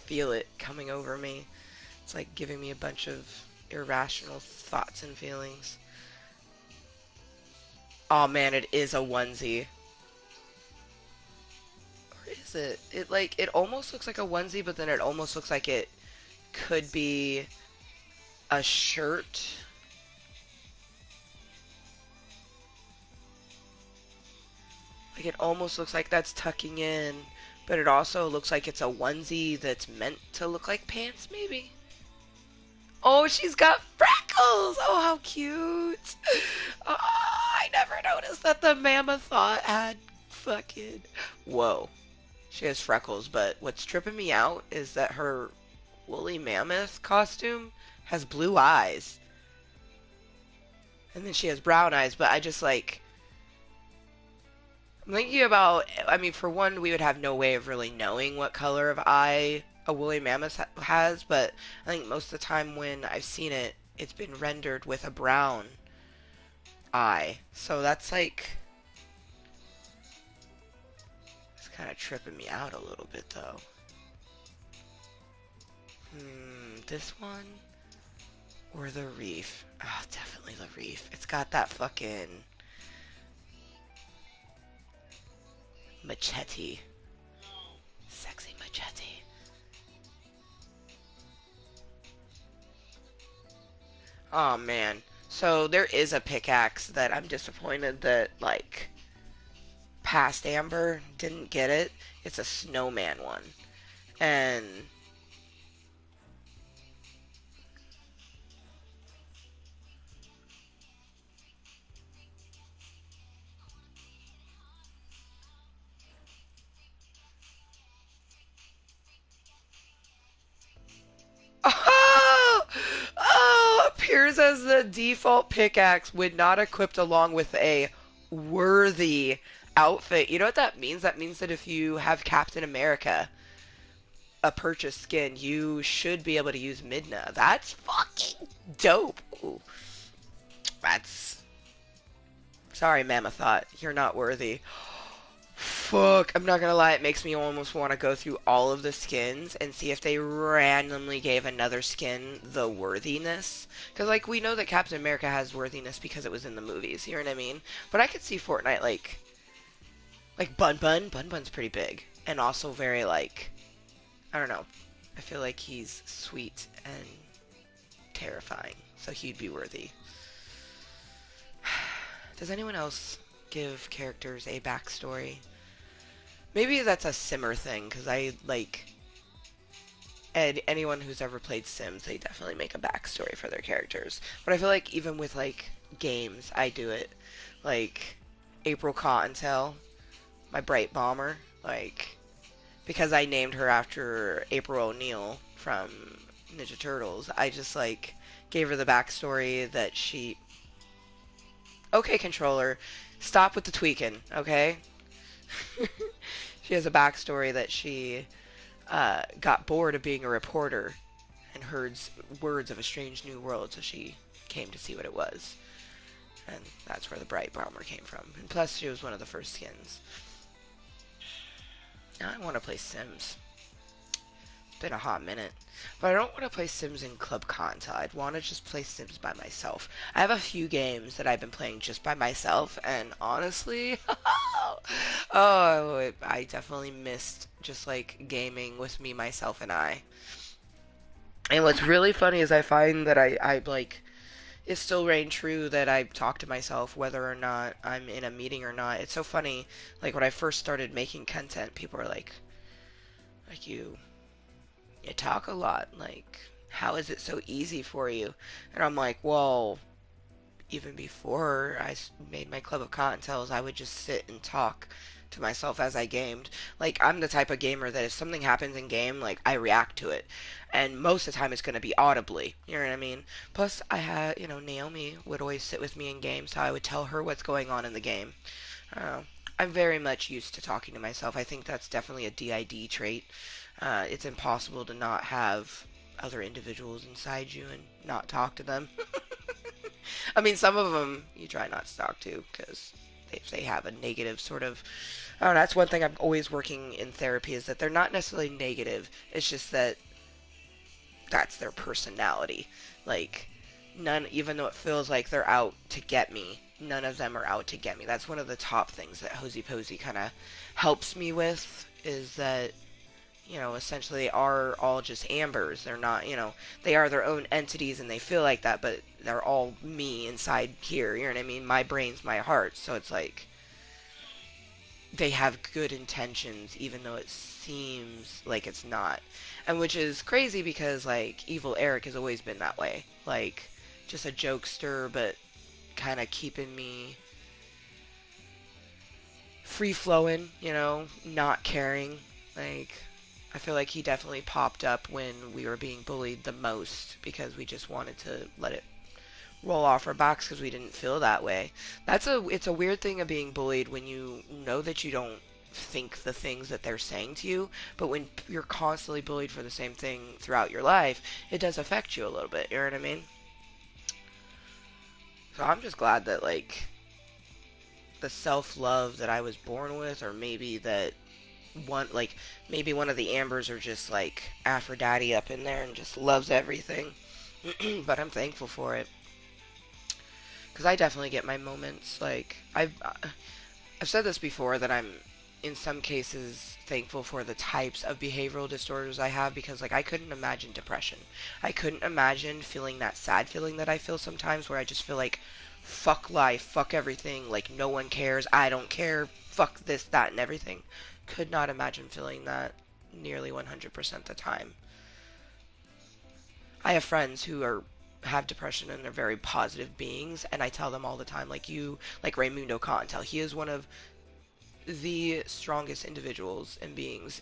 feel it coming over me. It's like giving me a bunch of irrational thoughts and feelings. Oh man, it is a onesie. Or is it? It almost looks like a onesie, but then it almost looks like it could be a shirt. Like it almost looks like that's tucking in, but it also looks like it's a onesie that's meant to look like pants, maybe. Oh, she's got freckles! Oh, how cute! Oh, I never noticed that the mammoth thought had fucking. Whoa. She has freckles, but what's tripping me out is that her woolly mammoth costume has blue eyes. And then she has brown eyes, but I just like. I'm thinking about. I mean, for one, we would have no way of really knowing what color of eye a woolly mammoth has, but I think most of the time when I've seen it, it's been rendered with a brown eye. So that's like. It's kind of tripping me out a little bit, though. This one or the reef? Oh, definitely the reef. It's got that fucking machete. Sexy machete. Oh man. So there is a pickaxe that I'm disappointed that like past Amber didn't get it. It's a snowman one. And oh, oh, appears as the default pickaxe when not equipped along with a worthy outfit. You know what that means? That means that if you have Captain America a purchased skin, you should be able to use Midna. That's fucking dope. Ooh, that's sorry, Mammothot. You're not worthy. Fuck, I'm not gonna lie, it makes me almost want to go through all of the skins and see if they randomly gave another skin the worthiness. Because, like, we know that Captain America has worthiness because it was in the movies, you know what I mean? But I could see Fortnite, like Bun Bun. Bun Bun's pretty big. And also very, like, I don't know. I feel like he's sweet and terrifying, so he'd be worthy. Does anyone else give characters a backstory? Maybe that's a Simmer thing, because I, like, anyone who's ever played Sims, they definitely make a backstory for their characters. But I feel like even with, like, games, I do it. Like, April Cottontail, my Bright Bomber, like, because I named her after April O'Neil from Ninja Turtles, I just, like, gave her the backstory that she... Okay, controller, stop with the tweaking, okay? She has a backstory that she got bored of being a reporter and heard words of a strange new world, so she came to see what it was. And that's where the Bright Bomber came from. And plus, she was one of the first skins. Now I want to play Sims. It's been a hot minute. But I don't want to play Sims in Club Kottontale. I'd want to just play Sims by myself. I have a few games that I've been playing just by myself, and honestly, oh, I definitely missed just like gaming with me, myself, and I. And what's really funny is I find that I like it still reign true that I talk to myself whether or not I'm in a meeting or not. It's so funny. Like when I first started making content, people are like you talk a lot. Like, how is it so easy for you? And I'm like, well, even before I made my Club of Cottontails, I would just sit and talk to myself as I gamed. Like, I'm the type of gamer that if something happens in game, like, I react to it. And most of the time it's going to be audibly. You know what I mean? Plus, I had, Naomi would always sit with me in games, so I would tell her what's going on in the game. Uh, I'm very much used to talking to myself. I think that's definitely a DID trait. It's impossible to not have other individuals inside you and not talk to them. I mean, some of them you try not to talk to because they have a negative sort of. I don't know. That's one thing I'm always working in therapy is that they're not necessarily negative. It's just that that's their personality. Like, none, even though it feels like they're out to get me, none of them are out to get me. That's one of the top things that Hosey Posey kind of helps me with is that essentially they are all just ambers. They're not, they are their own entities and they feel like that, but they're all me inside here. You know what I mean? My brain's my heart. So it's like, they have good intentions even though it seems like it's not. And which is crazy because like evil Eric has always been that way. Like just a jokester but kind of keeping me free flowing, not caring. Like I feel like he definitely popped up when we were being bullied the most because we just wanted to let it roll off our backs because we didn't feel that way. It's a weird thing of being bullied when you know that you don't think the things that they're saying to you, but when you're constantly bullied for the same thing throughout your life, it does affect you a little bit, you know what I mean? So I'm just glad that like the self-love that I was born with, or maybe that maybe one of the Ambers are just like Aphrodite up in there and just loves everything. But I'm thankful for it because I definitely get my moments. Like I've said this before that I'm in some cases thankful for the types of behavioral disorders I have because like I couldn't imagine depression. I couldn't imagine feeling that sad feeling that I feel sometimes where I just feel like fuck life, fuck everything, like no one cares, I don't care, fuck this, that and everything. Could not imagine feeling that nearly 100% of the time. I have friends who are have depression and they're very positive beings and I tell them all the time like Raymundo Cottontale, he is one of the strongest individuals and beings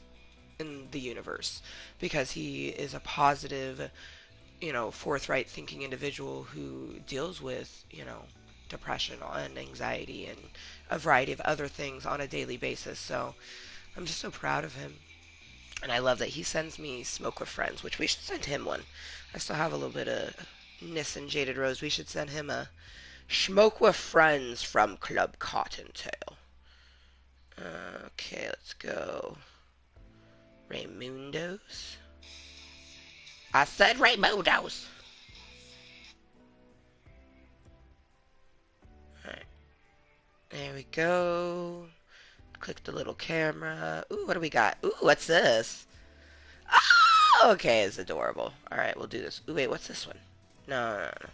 in the universe because he is a positive, forthright thinking individual who deals with, depression and anxiety and a variety of other things on a daily basis. So I'm just so proud of him. And I love that he sends me Smoke with Friends, which we should send him one. I still have a little bit of Nis and Jaded Rose. We should send him a Smoke with Friends from Club Cottontail. Okay, let's go. Raymundos. I said Raymundos. Alright, there we go. Click the little camera. Ooh, what do we got? Ooh, what's this? Oh, okay, it's adorable. Alright, we'll do this. Ooh, wait, what's this one? No, no, no.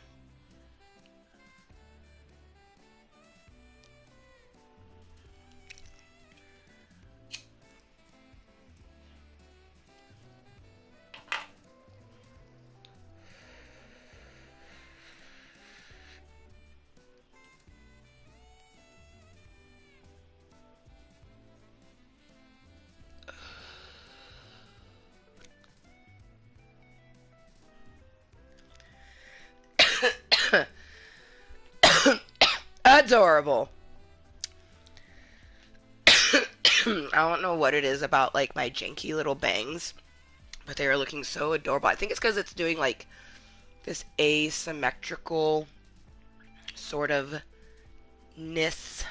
Adorable. I don't know what it is about like my janky little bangs, but they are looking so adorable. I think it's because it's doing like this asymmetrical sort of ness.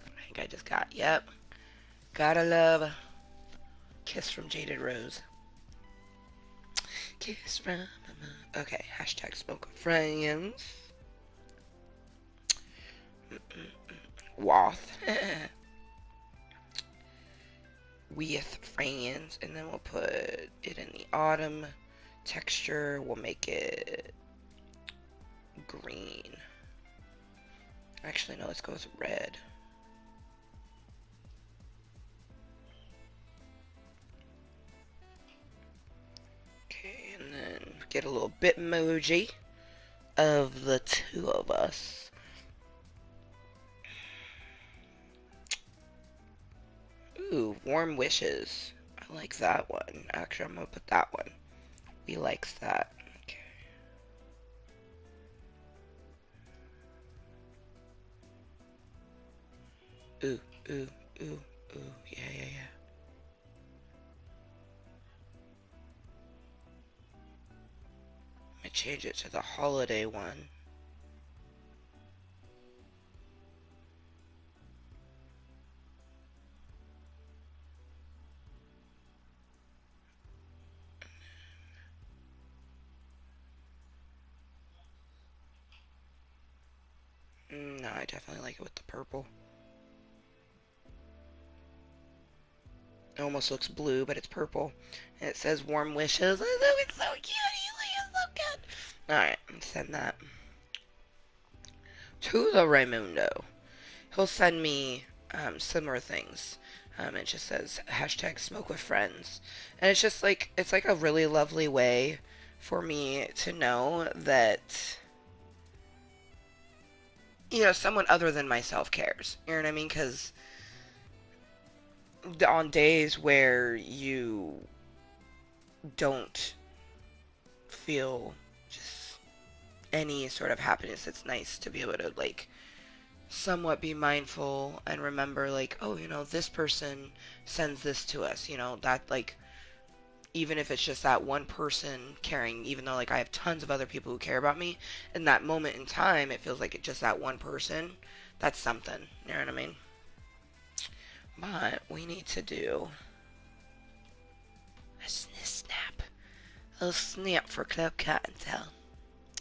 I think I just got, yep. Gotta love Kiss from Jaded Rose. Kiss from mama. Okay, hashtag smoke with friends. Wath. With friends. And then we'll put it in the autumn texture. We'll make it green. Actually, no, let's go with red. Okay, and then get a little bit emoji of the two of us. Ooh, warm wishes. I like that one. Actually, I'm gonna put that one. We likes that. Okay. Ooh, ooh, ooh, ooh. Yeah, yeah, yeah. I'm gonna change it to the holiday one. No, I definitely like it with the purple. It almost looks blue, but it's purple. And it says warm wishes. Oh, it's so cute. It's so good. Alright, send that. to the Raimundo. He'll send me similar things. It just says hashtag smoke with friends. And it's just like, it's like a really lovely way for me to know that, someone other than myself cares. You know what I mean? Because on days where you don't feel just any sort of happiness, it's nice to be able to, like, somewhat be mindful and remember, like, oh, this person sends this to us, that, like, even if it's just that one person caring, even though, like, I have tons of other people who care about me, in that moment in time, it feels like it's just that one person. That's something. You know what I mean? But we need to do a snap. A little snap for Club Cottontale.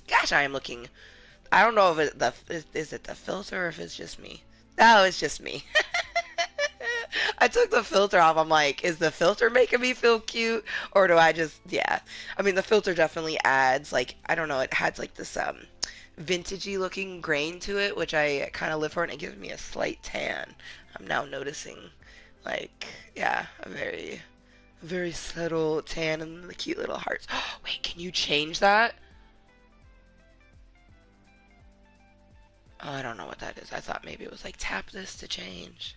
Gosh, I am looking. I don't know if is it the filter or if it's just me. No, it's just me. I took the filter off. I'm like, is the filter making me feel cute, or do I just, yeah. I mean, the filter definitely adds, like, I don't know, it adds like this vintagey looking grain to it, which I kind of live for, and it gives me a slight tan. I'm now noticing, like, yeah, a very subtle tan and the cute little hearts. Wait, can you change that? Oh, I don't know what that is. I thought maybe it was like tap this to change.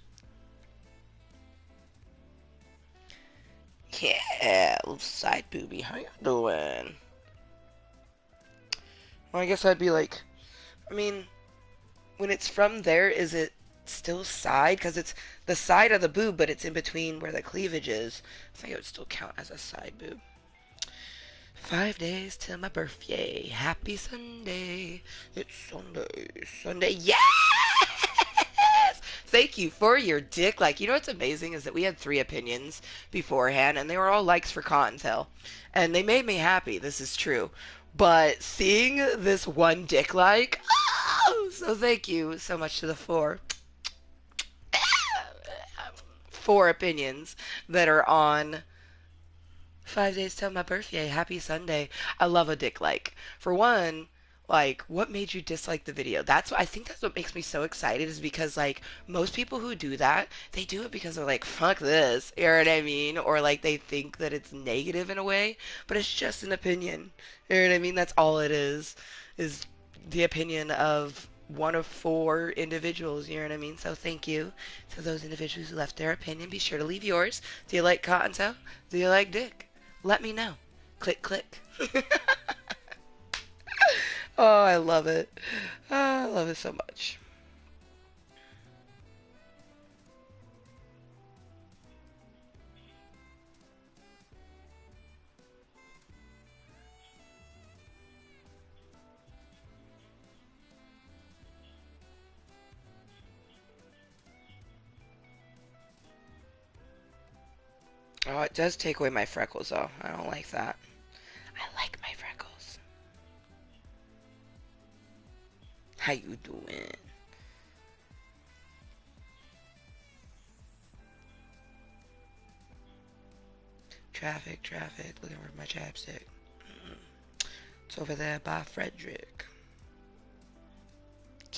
Yeah, little side booby. How you doing? Well, I guess I'd be like, I mean, when it's from there, is it still side? Because it's the side of the boob, but it's in between where the cleavage is. I think it would still count as a side boob. 5 days till my birthday. Happy Sunday. It's Sunday. Sunday. Yes! Thank you for your dick. Like, what's amazing is that we had 3 opinions beforehand, and they were all likes for Cottontale. And they made me happy. This is true. But seeing this one dick like, oh, so thank you so much to the 4 opinions that are on 5 days till my birthday. Happy Sunday. I love a dick like. For one, like, what made you dislike the video? I think that's what makes me so excited, is because, like, most people who do that, they do it because they're like, fuck this. You know what I mean? Or, like, they think that it's negative in a way, but it's just an opinion. You know what I mean? That's all it is the opinion of one of 4 individuals. You know what I mean? So thank you to those individuals who left their opinion. Be sure to leave yours. Do you like Cottontail? Do you like dick? Let me know. Click, click. Oh, I love it. Oh, I love it so much. Oh, it does take away my freckles, though. I don't like that. I like my freckles. How you doing? Traffic, traffic. Looking for my chapstick. It's over there by Frederick.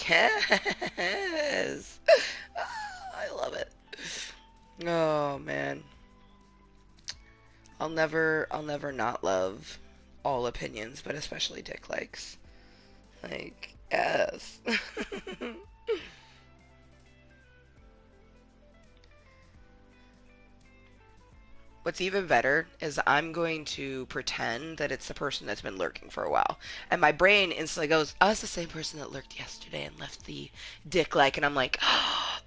Yes! I love it. Oh, man. I'll never not love all opinions, but especially dick likes. Like, yes. What's even better is I'm going to pretend that it's the person that's been lurking for a while. And my brain instantly goes, oh, it's the same person that lurked yesterday and left the dick like. And I'm like,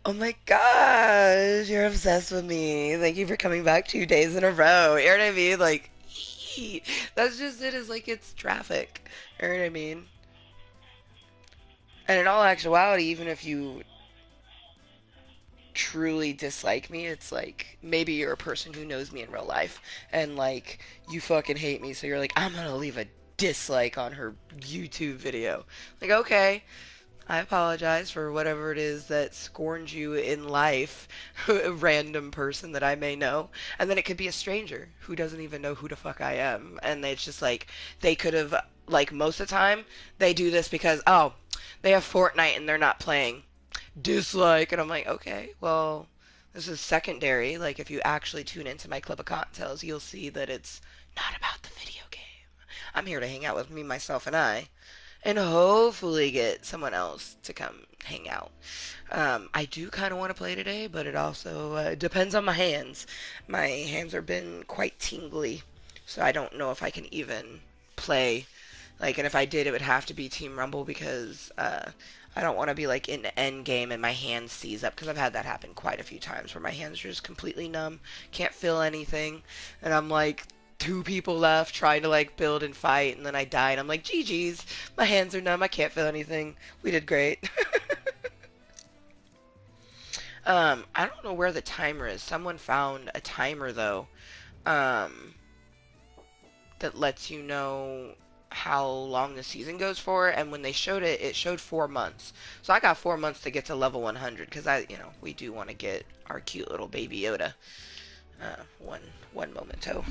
oh my gosh, you're obsessed with me. Thank you for coming back 2 days in a row. You know what I mean? Like, that's just it, is like it's traffic. You know what I mean? And in all actuality, even if you truly dislike me, it's like maybe you're a person who knows me in real life and like you fucking hate me, so you're like, I'm gonna leave a dislike on her YouTube video. Like, okay, I apologize for whatever it is that scorned you in life, a random person that I may know. And then it could be a stranger who doesn't even know who the fuck I am. And it's just like, they could have like most of the time, they do this because, oh, they have Fortnite and they're not playing. Dislike. And I'm like, okay, well, this is secondary. Like, if you actually tune into my Club of Cocktails, you'll see that it's not about the video game. I'm here to hang out with me, myself, and I, and hopefully get someone else to come hang out. I do kind of want to play today, but it also depends on my hands. My hands have been quite tingly, so I don't know if I can even play. Like, and if I did, it would have to be Team Rumble because I don't want to be like in the end game and my hands seize up because I've had that happen quite a few times where my hands are just completely numb, can't feel anything, and I'm like two people left trying to like build and fight, and then I die, and I'm like, GG's, my hands are numb, I can't feel anything. We did great. I don't know where the timer is. Someone found a timer though, um, that lets you know how long the season goes for, and when they showed it, it showed 4 months. So I got 4 months to get to level 100 because we do want to get our cute little baby Yoda. One momento.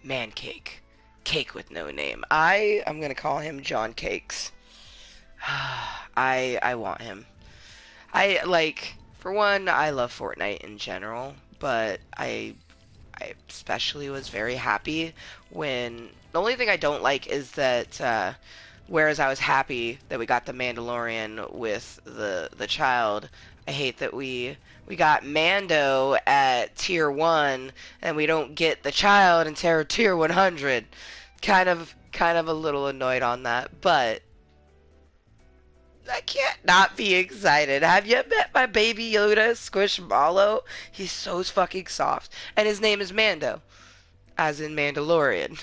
Man cake. Cake with no name. I'm gonna call him John Cakes. I want him. I like for one, I love Fortnite in general, but I especially was very happy when the only thing I don't like is that whereas I was happy that we got the Mandalorian with the child, I hate that we got Mando at tier 1 and we don't get the child until tier 100. Kind of a little annoyed on that, but I can't not be excited. Have you met my baby Yoda, Squishmallow? He's so fucking soft. And his name is Mando, as in Mandalorian.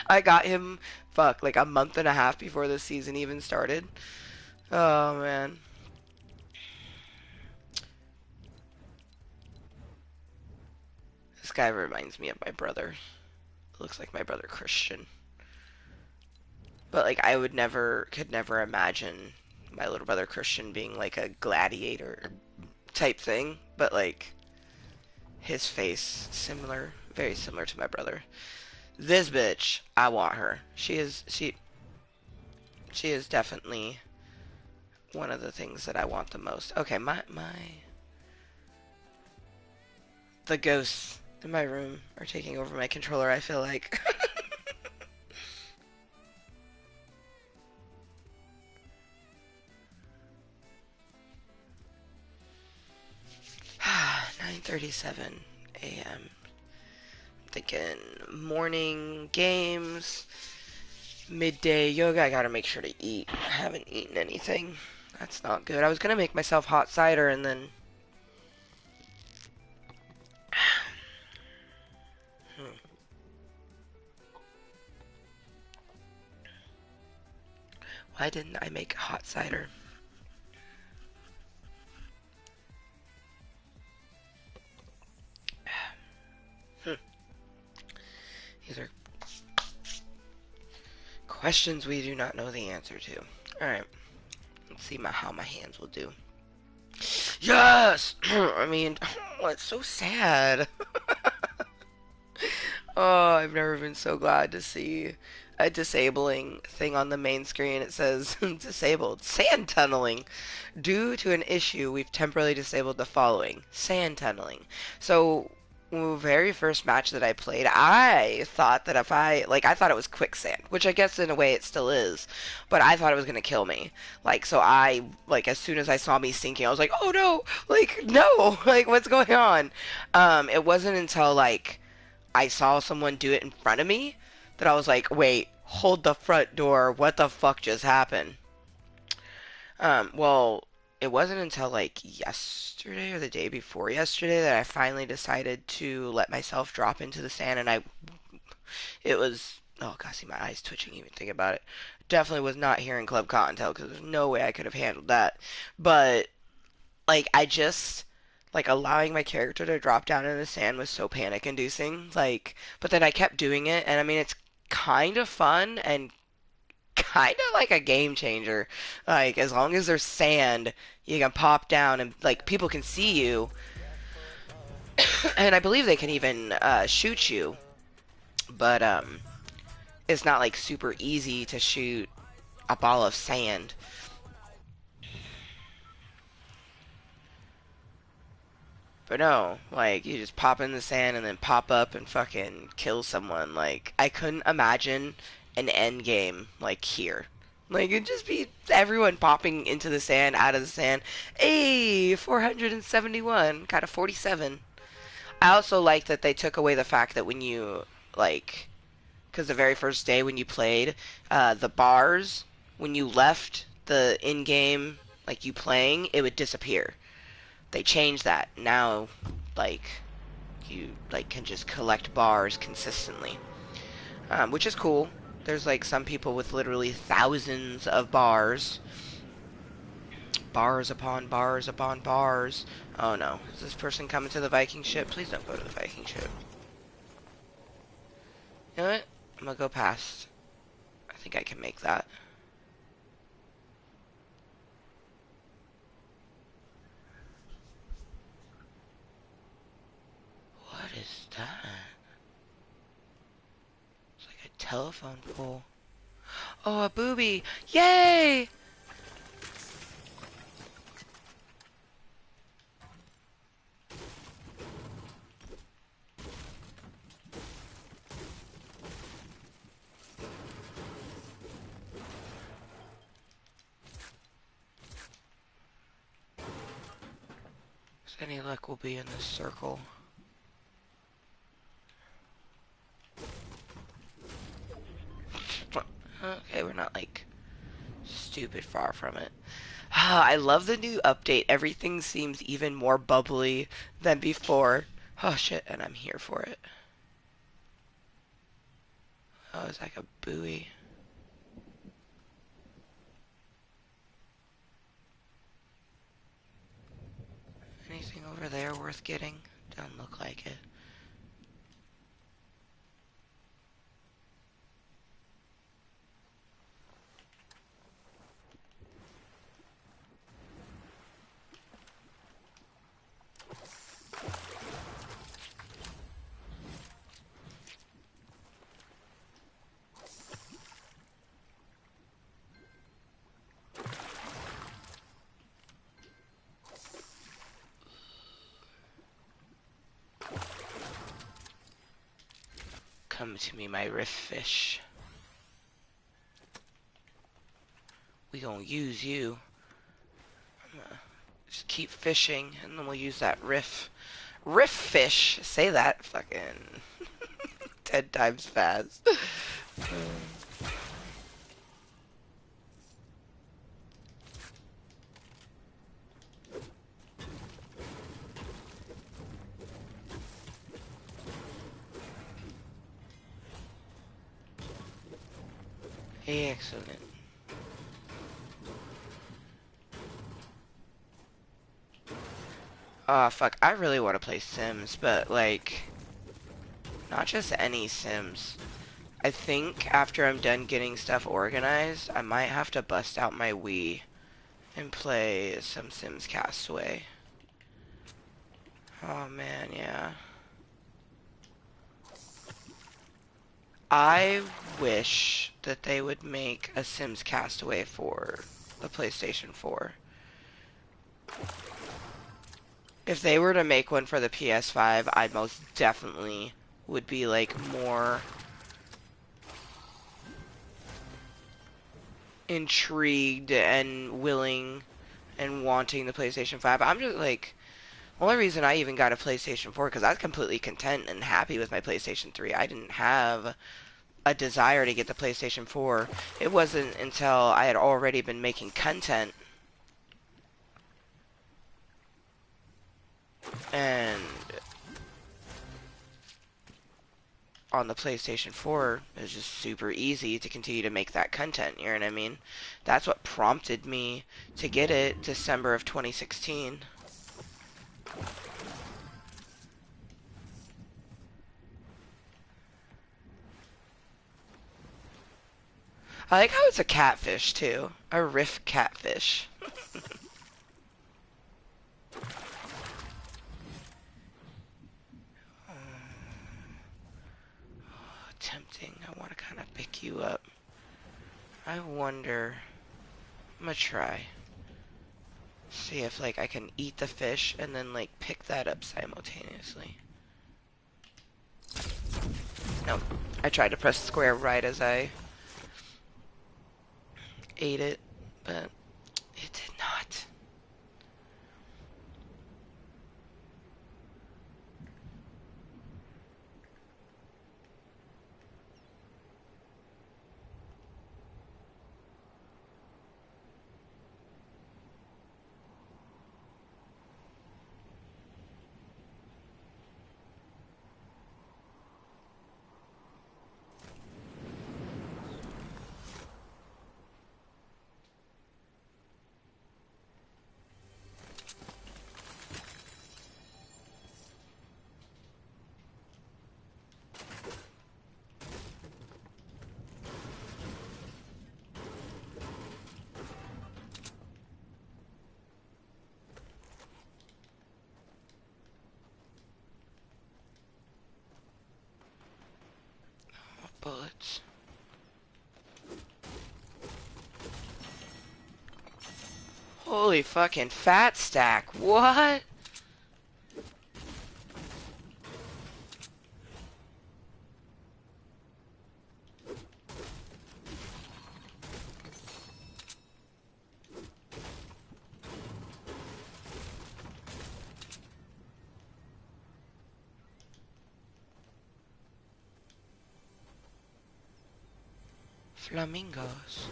I got him, fuck, like a month and a half before the season even started. Oh, man. This guy reminds me of my brother. Looks like my brother Christian. But, like, I could never imagine my little brother Christian being, like, a gladiator type thing. But, like, his face, similar, very similar to my brother. This bitch, I want her. She is definitely one of the things that I want the most. Okay, the ghosts in my room are taking over my controller, I feel like. 9:37 a.m. Thinking morning games, midday yoga. I gotta make sure to eat. I haven't eaten anything. That's not good. I was gonna make myself hot cider and then. Hmm. Why didn't I make hot cider? Hmm. These are questions we do not know the answer to. Alright. Let's see how my hands will do. Yes! I mean, oh, it's so sad. Oh, I've never been so glad to see a disabling thing on the main screen. It says disabled sand tunneling. Due to an issue, we've temporarily disabled the following. Sand tunneling. So, the very first match that I played, I thought that I thought it was quicksand, which I guess in a way it still is, but I thought it was going to kill me. As soon as I saw me sinking, I was like, oh no, like, no, like, what's going on? It wasn't until, like, I saw someone do it in front of me that I was like, wait, hold the front door, what the fuck just happened? Well, it wasn't until like yesterday or the day before yesterday that I finally decided to let myself drop into the sand, and it was, oh gosh, see my eyes twitching even thinking about it. Definitely was not here in Club Cottontale because there's no way I could have handled that. But like I just like allowing my character to drop down in the sand was so panic inducing. Like, but then I kept doing it, and I mean it's kind of fun and kind of like a game changer. Like as long as there's sand, you can pop down and like people can see you, and I believe they can even shoot you. But it's not like super easy to shoot a ball of sand. But no, like you just pop in the sand and then pop up and fucking kill someone. Like I couldn't imagine an end game like here. Like it'd just be everyone popping into the sand, out of the sand. Hey, 471, kind of 47. I also like that they took away the fact that when you like, because the very first day when you played, the bars when you left the in-game like you playing, it would disappear. They changed that. Now, like, you like can just collect bars consistently, which is cool. There's like some people with literally thousands of bars, bars upon bars upon bars. Oh no, is this person coming to the Viking ship? Please don't go to the Viking ship. You know what? I'm gonna go past. I think I can make that. What is that? It's like a telephone pole. Oh, a booby! Yay! If any luck, will be in this circle. Okay, we're not like stupid far from it. I love the new update. Everything seems even more bubbly than before. Oh shit, and I'm here for it. Oh, it's like a buoy. Anything over there worth getting? Don't look like it. Come to me, my riff fish. We gonna use you. Just keep fishing, and then we'll use that riff fish. Say that fucking 10 times fast. Excellent. Oh fuck, I really want to play Sims, but like, not just any Sims. I think after I'm done getting stuff organized, I might have to bust out my Wii and play some Sims Castaway. Oh man, yeah. I wish that they would make a Sims Castaway for the PlayStation 4. If they were to make one for the PS5, I most definitely would be like more intrigued and willing and wanting the PlayStation 5. I'm just like, the only reason I even got a PlayStation 4 because I was completely content and happy with my PlayStation 3. I didn't have a desire to get the PlayStation 4. It wasn't until I had already been making content And on the PlayStation 4, it's just super easy to continue to make that content, you know what I mean? That's what prompted me to get it December of 2016. I like how it's a catfish, too. A riff catfish. Tempting. I want to kind of pick you up. I wonder. I'm gonna try. See if, like, I can eat the fish and then, like, pick that up simultaneously. Nope. I tried to press square right as I ate it, but it did not. Bullets. Holy fucking fat stack. What? Flamingos.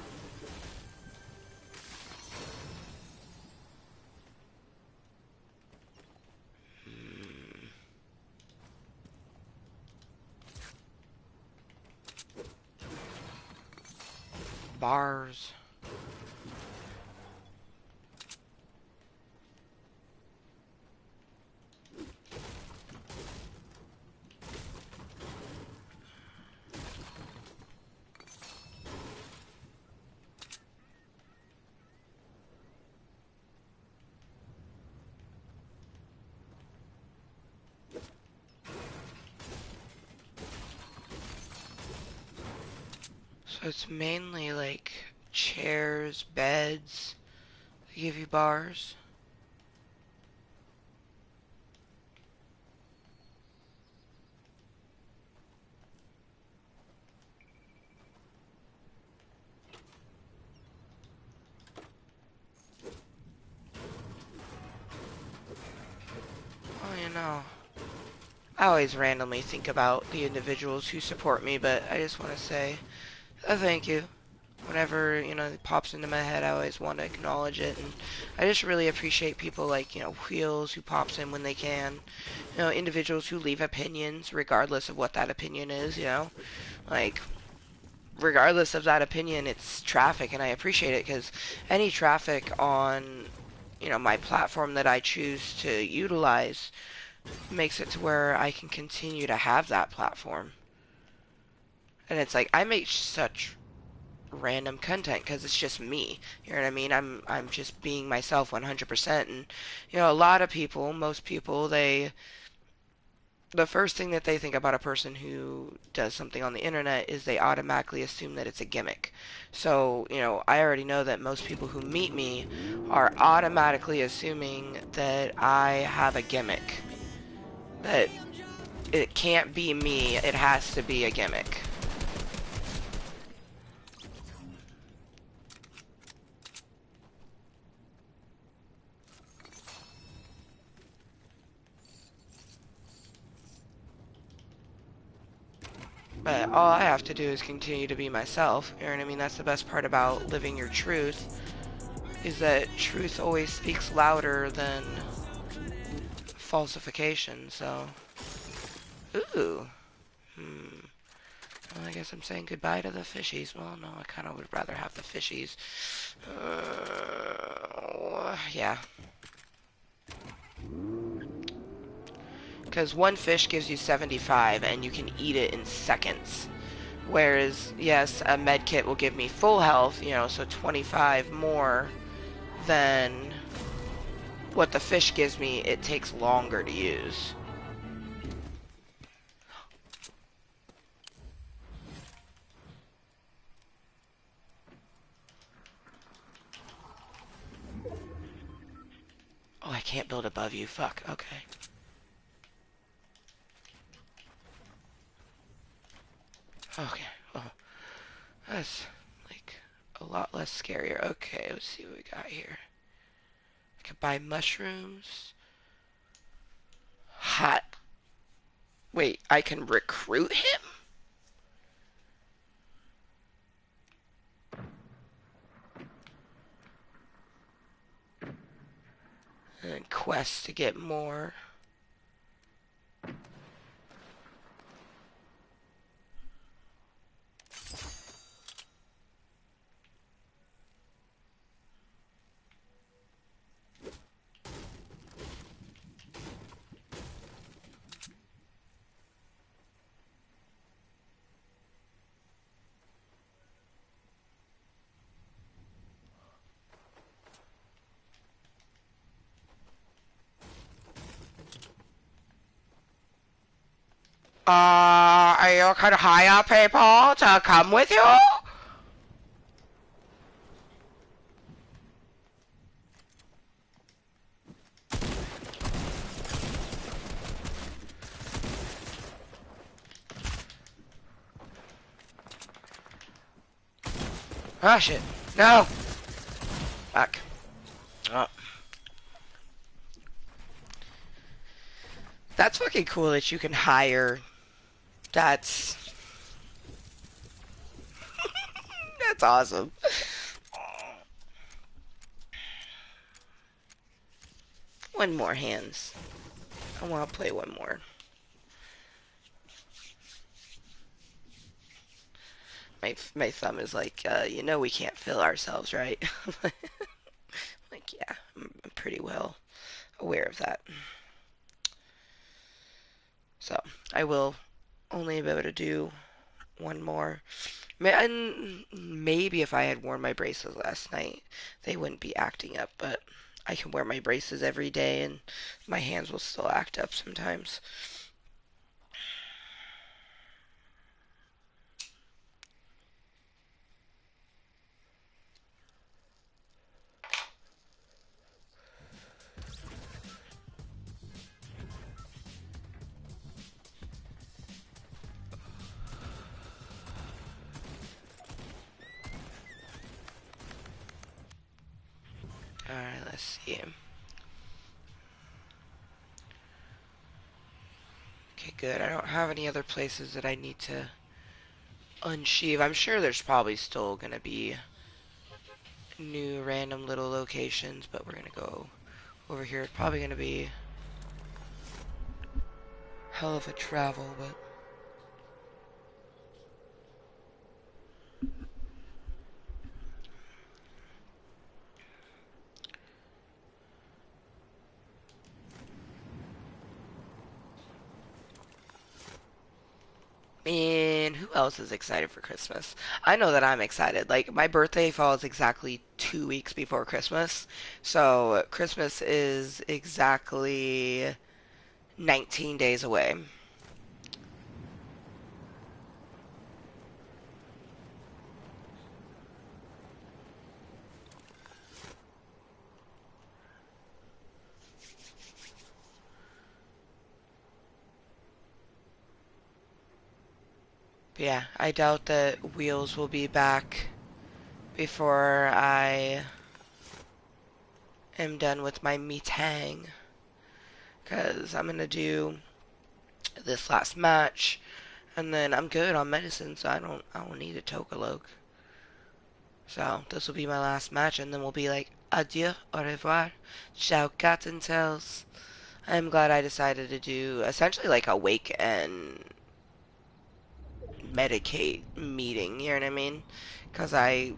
Hmm. Bars. So it's mainly like chairs, beds. They give you bars. Oh, you know. I always randomly think about the individuals who support me, but I just want to say a thank you. Whenever, it pops into my head, I always want to acknowledge it. And I just really appreciate people like, Wheels who pops in when they can. Individuals who leave opinions regardless of what that opinion is. Like, regardless of that opinion, it's traffic, and I appreciate it because any traffic on, my platform that I choose to utilize makes it to where I can continue to have that platform. And it's like I make such random content because it's just me. You know what I mean? I'm just being myself 100%. And a lot of people, most people, the first thing that they think about a person who does something on the internet is they automatically assume that it's a gimmick. So, I already know that most people who meet me are automatically assuming that I have a gimmick. That it can't be me, it has to be a gimmick. But all I have to do is continue to be myself. You know what I mean? That's the best part about living your truth, is that truth always speaks louder than falsification, so... Ooh. Well, I guess I'm saying goodbye to the fishies. Well, no, I kind of would rather have the fishies. Yeah. Because one fish gives you 75, and you can eat it in seconds. Whereas, yes, a med kit will give me full health, so 25 more than what the fish gives me. It takes longer to use. Oh, I can't build above you. Fuck. Okay. Okay. Well, that's, like, a lot less scarier. Okay, let's see what we got here. I could buy mushrooms. Hot. Wait, I can recruit him? And quest to get more. Are you gonna hire people to come with you? Oh shit. No! Fuck. Oh. That's fucking cool that you can hire. That's... That's awesome. One more, hands. I want to play one more. My thumb is like, we can't fill ourselves, right? Like, yeah, I'm pretty well aware of that. So, I will only be able to do one more. And maybe if I had worn my braces last night, they wouldn't be acting up, but I can wear my braces every day and my hands will still act up sometimes. Alright, let's see. Okay, good. I don't have any other places that I need to unsheave. I'm sure there's probably still gonna be new random little locations, but we're gonna go over here. It's probably gonna be hell of a travel, but man, who else is excited for Christmas? I know that I'm excited. Like, my birthday falls exactly 2 weeks before Christmas. So, Christmas is exactly 19 days away. But yeah, I doubt that Wheels will be back before I am done with my meetang. Because I'm going to do this last match. And then I'm good on medicine, so I don't need a Tokaloke. So this will be my last match, and then we'll be like, adieu, au revoir, ciao, Cottontales. I'm glad I decided to do essentially like a wake and medicate meeting, you know what I mean? Because I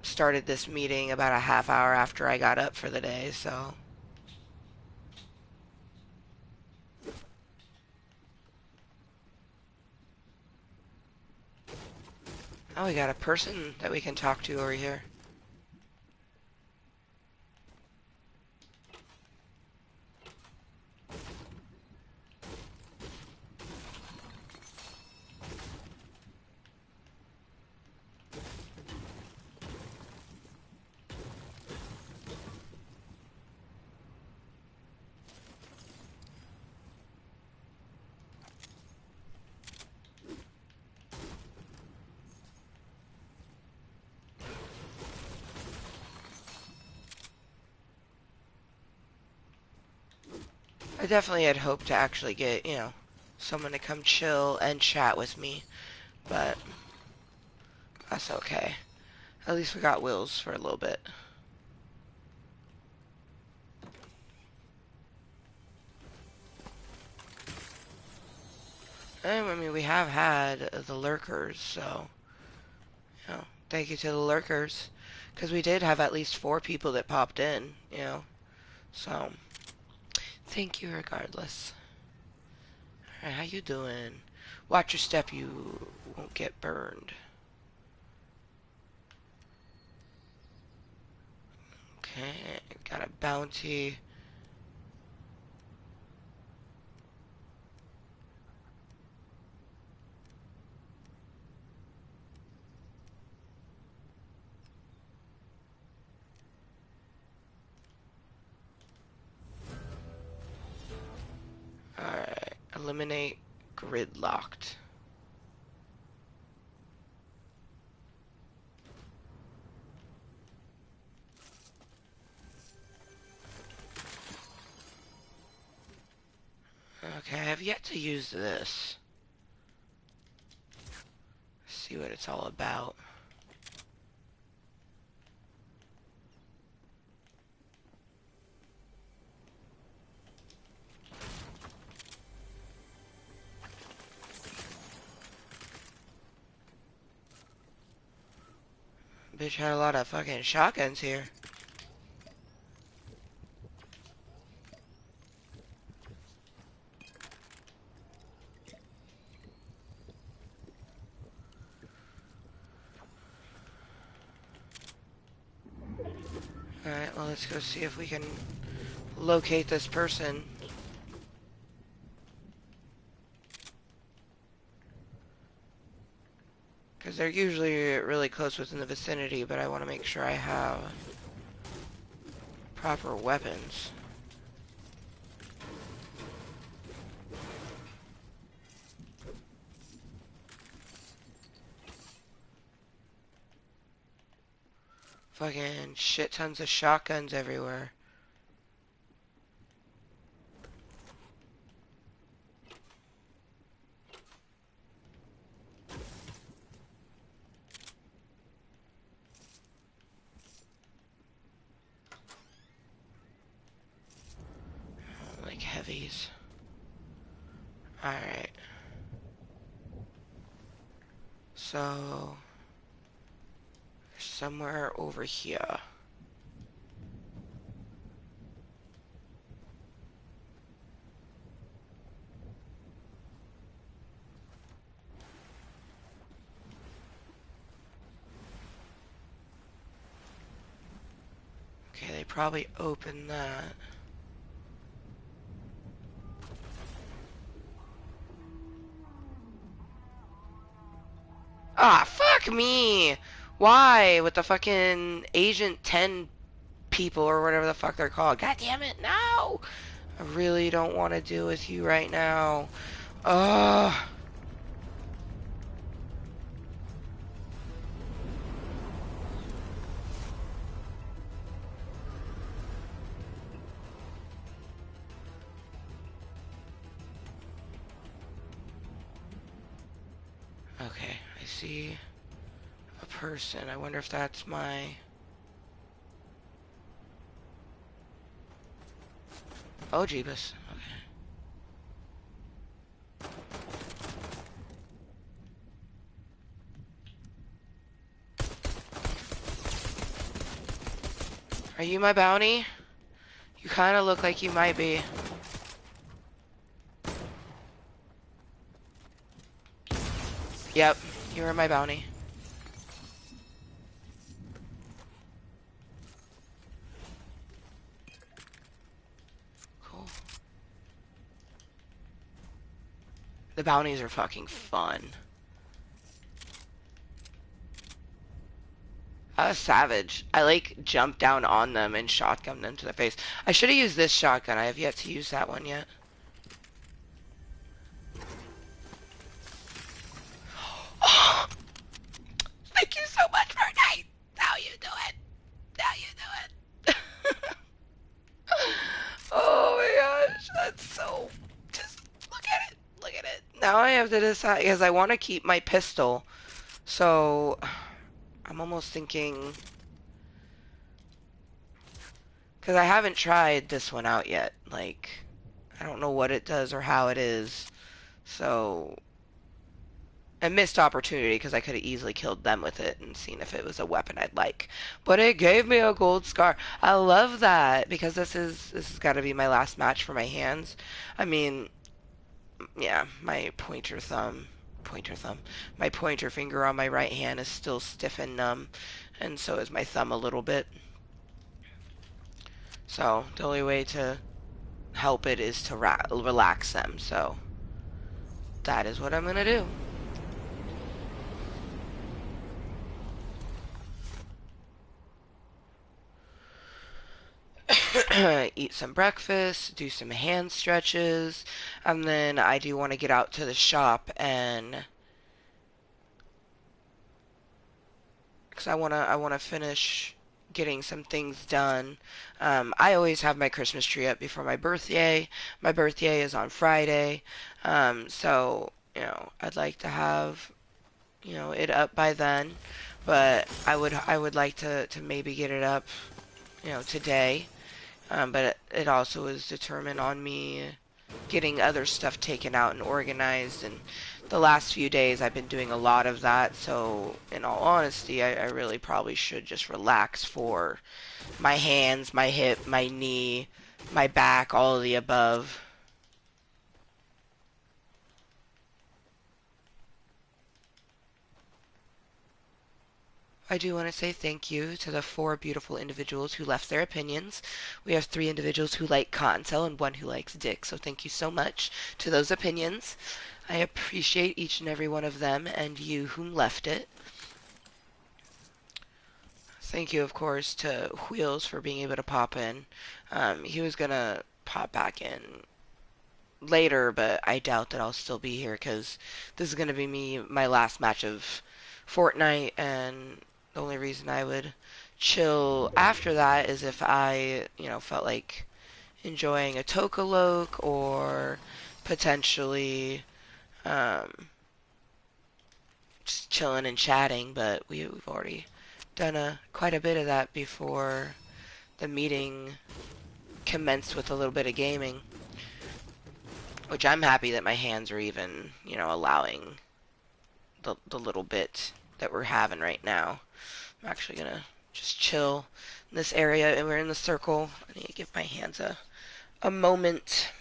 started this meeting about a half hour after I got up for the day, so. Oh, we got a person that we can talk to over here. I definitely had hoped to actually get, someone to come chill and chat with me, but that's okay. At least we got Wills for a little bit. And, I mean, we have had the lurkers, so, thank you to the lurkers. Because we did have at least 4 people that popped in. So, thank you regardless. Alright, how you doing? Watch your step, you won't get burned. Okay, got a bounty. Alright, eliminate gridlocked. Okay, I have yet to use this. See what it's all about. Bitch had a lot of fucking shotguns here. Alright, well let's go see if we can locate this person. Because they're usually really close within the vicinity, but I want to make sure I have proper weapons. Fucking shit tons of shotguns everywhere. Like heavies. Alright. So, somewhere over here. Okay, they probably opened that. Ah, fuck me! Why? With the fucking Agent 10 people or whatever the fuck they're called. God damn it, no! I really don't want to deal with you right now. Ugh. Okay, I see a person. I wonder if that's my... Oh, Jeebus. Okay. Are you my bounty? You kind of look like you might be. Yep, you are my bounty. Cool. The bounties are fucking fun. I was savage. I like jumped down on them and shotgun them to the face. I should have used this shotgun. I have yet to use that one yet. Oh, thank you so much, Fortnite. Now you do it. Now you do it. Oh my gosh, that's so. Just look at it. Look at it. Now I have to decide because I want to keep my pistol. So I'm almost thinking because I haven't tried this one out yet. Like I don't know what it does or how it is. So a missed opportunity because I could have easily killed them with it and seen if it was a weapon I'd like. But it gave me a gold scar. I love that because this has got to be my last match for my hands. I mean, yeah, my pointer thumb, my pointer finger on my right hand is still stiff and numb, and so is my thumb a little bit. So the only way to help it is to relax them. So that is what I'm gonna do. Eat some breakfast, do some hand stretches, and then I do want to get out to the shop and because I want to finish getting some things done. I always have my Christmas tree up before my birthday. My birthday is on Friday, so I'd like to have it up by then, but I would like to maybe get it up today. But it also is determined on me getting other stuff taken out and organized. And the last few days I've been doing a lot of that. So in all honesty, I really probably should just relax for my hands, my hip, my knee, my back, all of the above. I do want to say thank you to the four beautiful individuals who left their opinions. We have three individuals who like Cottontale and one who likes Dick, so thank you so much to those opinions. I appreciate each and every one of them and you whom left it. Thank you, of course, to Wheels for being able to pop in. He was gonna pop back in later, but I doubt that I'll still be here because this is gonna be my last match of Fortnite, and the only reason I would chill after that is if I, felt like enjoying a Tokaloke or potentially um, just chilling and chatting. But we've already done quite a bit of that before the meeting commenced with a little bit of gaming, which I'm happy that my hands are even, allowing the little bit that we're having right now. I'm actually gonna just chill in this area, and we're in the circle. I need to give my hands a moment.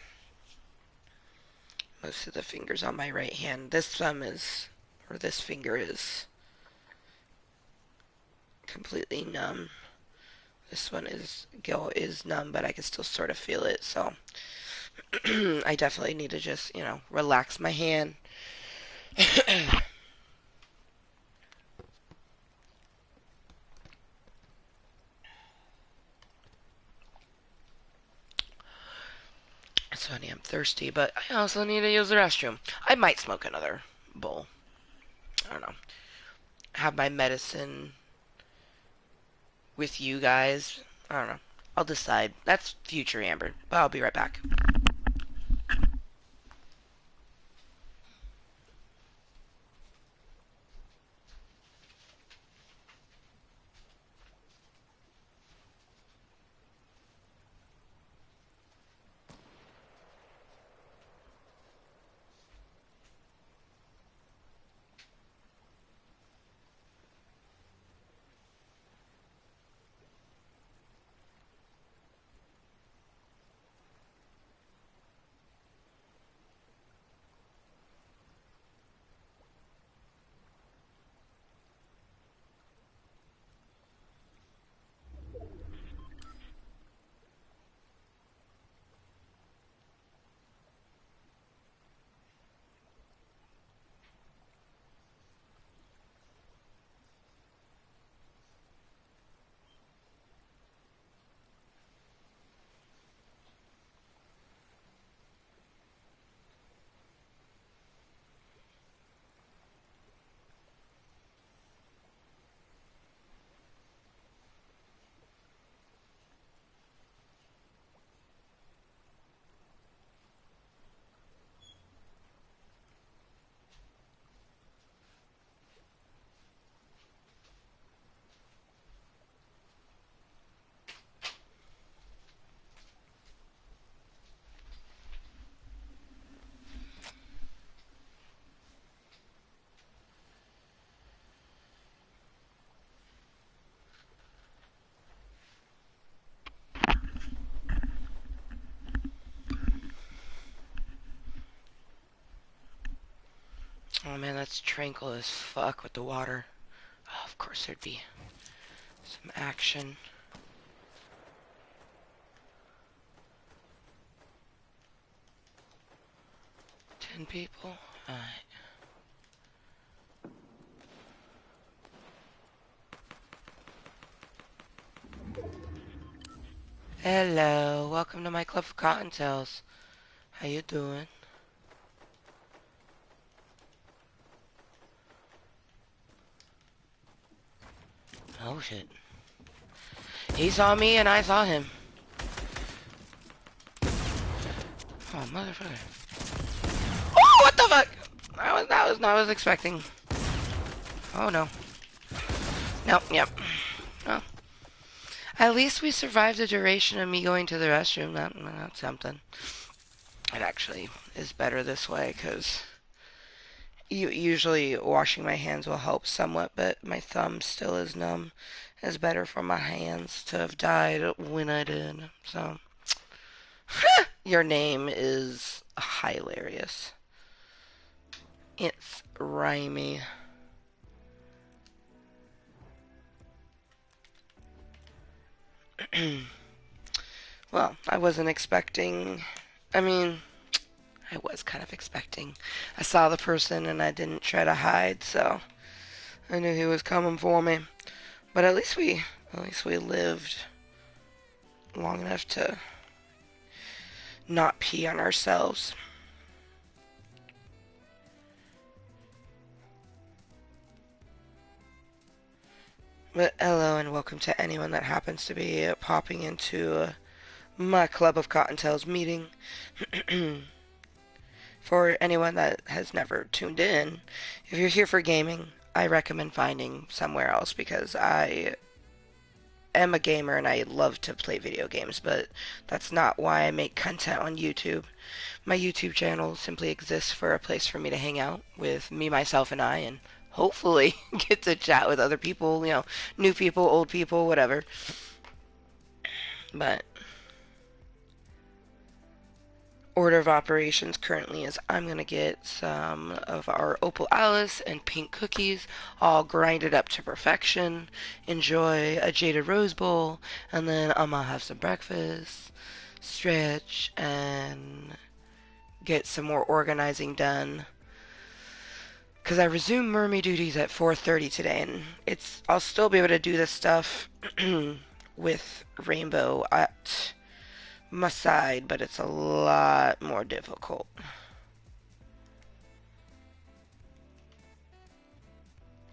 Most of the fingers on my right hand. This thumb is, or this finger is completely numb. This one is numb, but I can still sort of feel it. So I definitely need to just, relax my hand. It's funny, I'm thirsty, but I also need to use the restroom. I might smoke another bowl. I don't know. Have my medicine with you guys. I don't know. I'll decide. That's future Amber. But I'll be right back. man, that's tranquil as fuck with the water. Oh, of course there'd be some action. Ten people? Alright. Hello, welcome to my club of Cottontales. How you doing? Oh shit. He saw me and I saw him. Oh, motherfucker. Oh, what the fuck? That was not what I was expecting. Oh no. Nope, yep. Well, at least we survived the duration of me going to the restroom. That's something. It actually is better this way, because usually washing my hands will help somewhat, but my thumb still is numb. It's better for my hands to have died when I did. So, your name is hilarious. It's rhymey. Well, I wasn't expecting. I mean, I was kind of expecting. I saw the person and I didn't try to hide, so I knew he was coming for me. But at least we lived long enough to not pee on ourselves. But hello and welcome to anyone that happens to be popping into my Club of Cottontails meeting. For anyone that has never tuned in, if you're here for gaming, I recommend finding somewhere else, because I am a gamer and I love to play video games, but that's not why I make content on YouTube. My YouTube channel simply exists for a place for me to hang out with me, myself, and I, and hopefully get to chat with other people, new people, old people, whatever. But order of operations currently is I'm going to get some of our Opal Alice and pink cookies all grinded up to perfection, enjoy a Jaded Rose Bowl, and then I'm going to have some breakfast, stretch, and get some more organizing done. Because I resume mermaid duties at 4:30 today, and I'll still be able to do this stuff with Rainbow at my side, but it's a lot more difficult.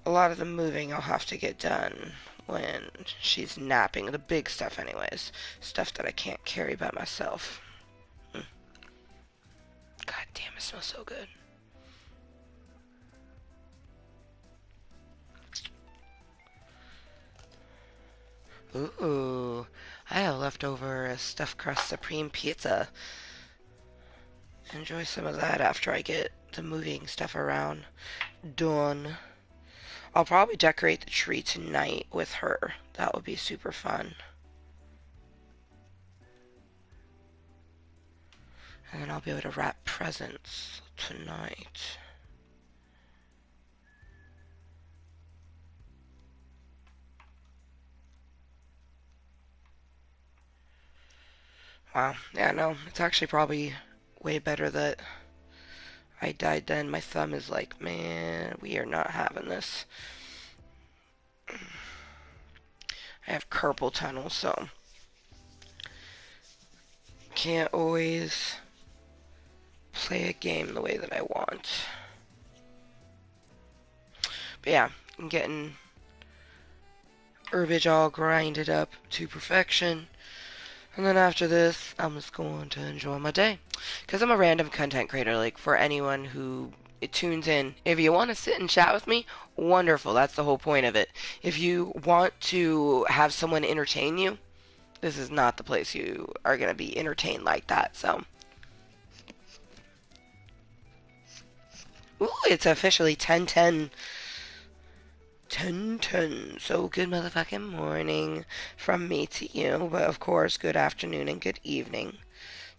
A lot of the moving I'll have to get done when she's napping. The big stuff anyways. Stuff that I can't carry by myself. God damn, it smells so good. Ooh, I have leftover stuffed crust supreme pizza. Enjoy some of that after I get the moving stuff around done. I'll probably decorate the tree tonight with her. That would be super fun. And then I'll be able to wrap presents tonight. Wow, yeah, no, it's actually probably way better that I died then. My thumb is like, man, we are not having this. I have carpal tunnel, so can't always play a game the way that I want. But yeah, I'm getting herbage all grinded up to perfection. And then after this, I'm just going to enjoy my day. Because I'm a random content creator, like, for anyone who tunes in. If you want to sit and chat with me, wonderful. That's the whole point of it. If you want to have someone entertain you, this is not the place you are going to be entertained like that, so. Ooh, it's officially 10:10. 10:10. So good motherfucking morning from me to you, but of course, good afternoon and good evening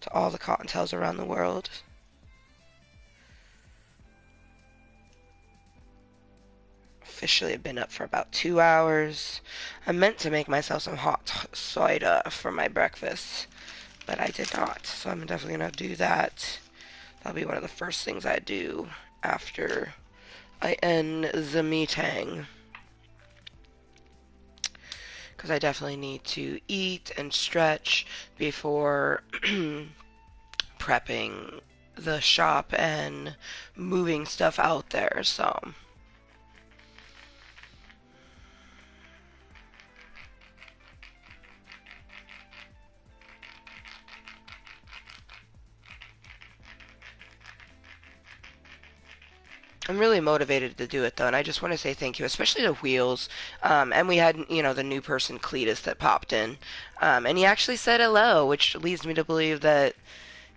to all the Cottontails around the world. officially have been up for about 2 hours. I meant to make myself some hot cider for my breakfast, but I did not. So I'm definitely gonna do that. That'll be one of the first things I do after I end the meeting. Because I definitely need to eat and stretch before prepping the shop and moving stuff out there. So I'm really motivated to do it though, and I just want to say thank you, especially to Wheels. And we had, the new person Cletus that popped in, and he actually said hello, which leads me to believe that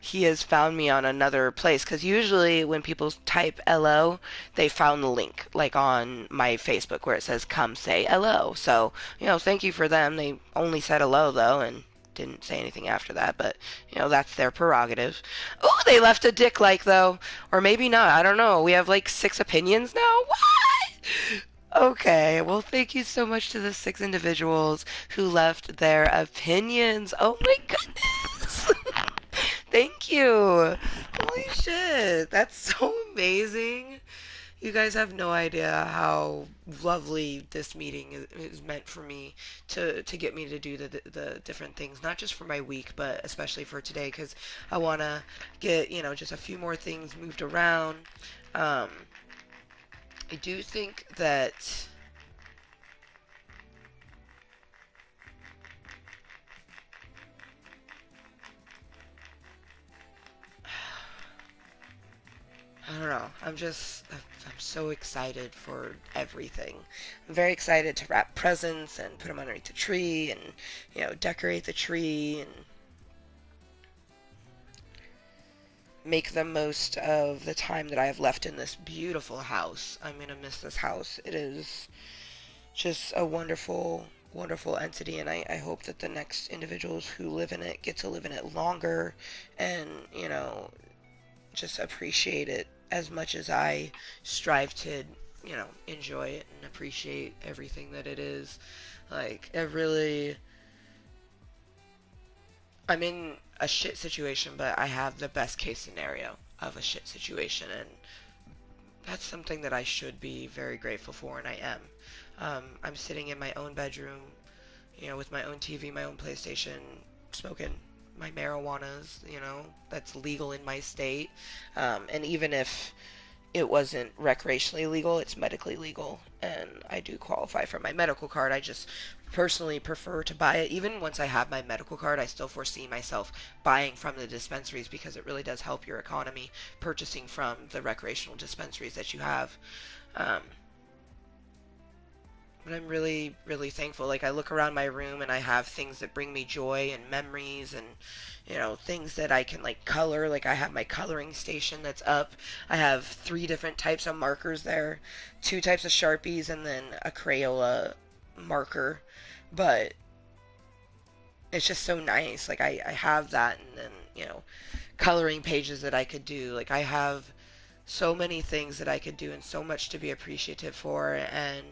he has found me on another place. Because usually when people type hello, they found the link, like on my Facebook where it says come say hello. So, thank you for them. They only said hello though, and didn't say anything after that, but that's their prerogative. Oh, they left a dick like though, or maybe not. I don't know. We have like 6 opinions now. What? Okay, well, thank you so much to the 6 individuals who left their opinions. Oh my goodness. Thank you. Holy shit. That's so amazing. You guys have no idea how lovely this meeting is meant for me to get me to do the different things, not just for my week, but especially for today, because I want to get, just a few more things moved around. Um, I do think that I don't know. I'm so excited for everything. I'm very excited to wrap presents and put them underneath the tree and, decorate the tree and make the most of the time that I have left in this beautiful house. I'm going to miss this house. It is just a wonderful, wonderful entity, and I hope that the next individuals who live in it get to live in it longer and, just appreciate it as much as I strive to, enjoy it and appreciate everything that it is. Like, it really. I'm in a shit situation, but I have the best case scenario of a shit situation, and that's something that I should be very grateful for, and I am. I'm sitting in my own bedroom, with my own TV, my own PlayStation, smoking my marijuanas, that's legal in my state. And even if it wasn't recreationally legal, it's medically legal, and I do qualify for my medical card. I just personally prefer to buy it. Even once I have my medical card, I still foresee myself buying from the dispensaries because it really does help your economy purchasing from the recreational dispensaries that you have. Um, but I'm really, really thankful. Like, I look around my room and I have things that bring me joy and memories and, things that I can, like, color. Like, I have my coloring station that's up. I have 3 different types of markers there, 2 types of Sharpies, and then a Crayola marker. But it's just so nice. Like, I have that, and then, coloring pages that I could do. Like, I have so many things that I could do and so much to be appreciative for, and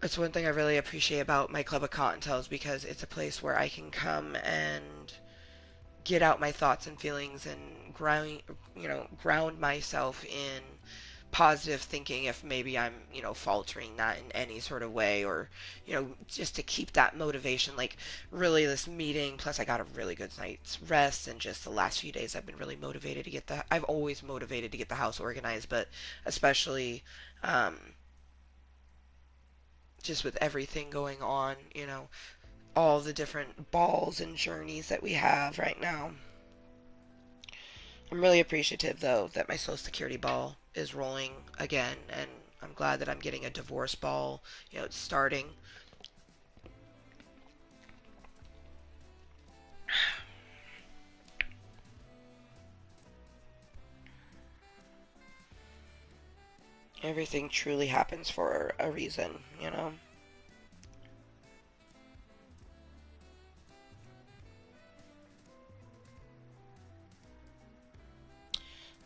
it's one thing I really appreciate about my club of Kottontales because it's a place where I can come and get out my thoughts and feelings and ground myself in positive thinking if maybe I'm, faltering that in any sort of way or, just to keep that motivation. Like, really, this meeting, plus I got a really good night's rest, and just the last few days I've been really motivated to I've always motivated to get the house organized, but especially, just with everything going on, all the different balls and journeys that we have right now. I'm really appreciative, though, that my Social Security ball is rolling again, and I'm glad that I'm getting a divorce ball. It's starting. Everything truly happens for a reason. I'm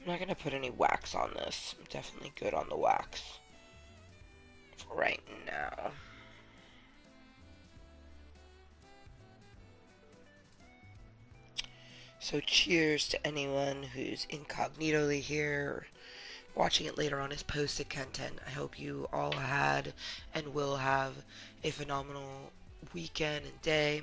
not going to put any wax on this. I'm definitely good on the wax. right now. So cheers to anyone who's incognitally here or watching it later on as posted content. I hope you all had and will have a phenomenal weekend and day.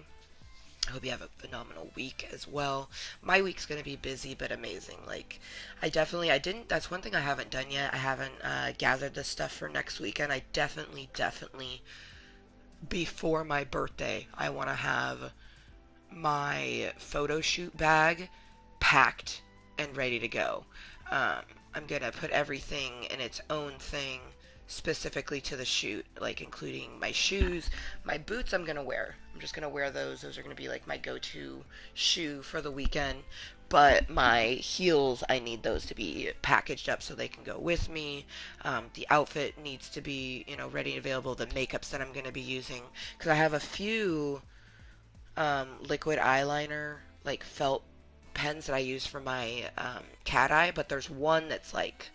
I hope you have a phenomenal week as well. My week's gonna be busy but amazing. Like, I didn't. That's one thing I haven't done yet. I haven't gathered the stuff for next weekend. I definitely, before my birthday, I want to have my photo shoot bag packed and ready to go. Um, I'm gonna put everything in its own thing specifically to the shoot, like including my shoes, my boots. I'm gonna wear. I'm just gonna wear those. Those are gonna be like my go-to shoe for the weekend. But my heels, I need those to be packaged up so they can go with me. The outfit needs to be, ready and available. The makeups that I'm gonna be using, because I have a few liquid eyeliner, like felt pens that I use for my cat eye, but there's one that's like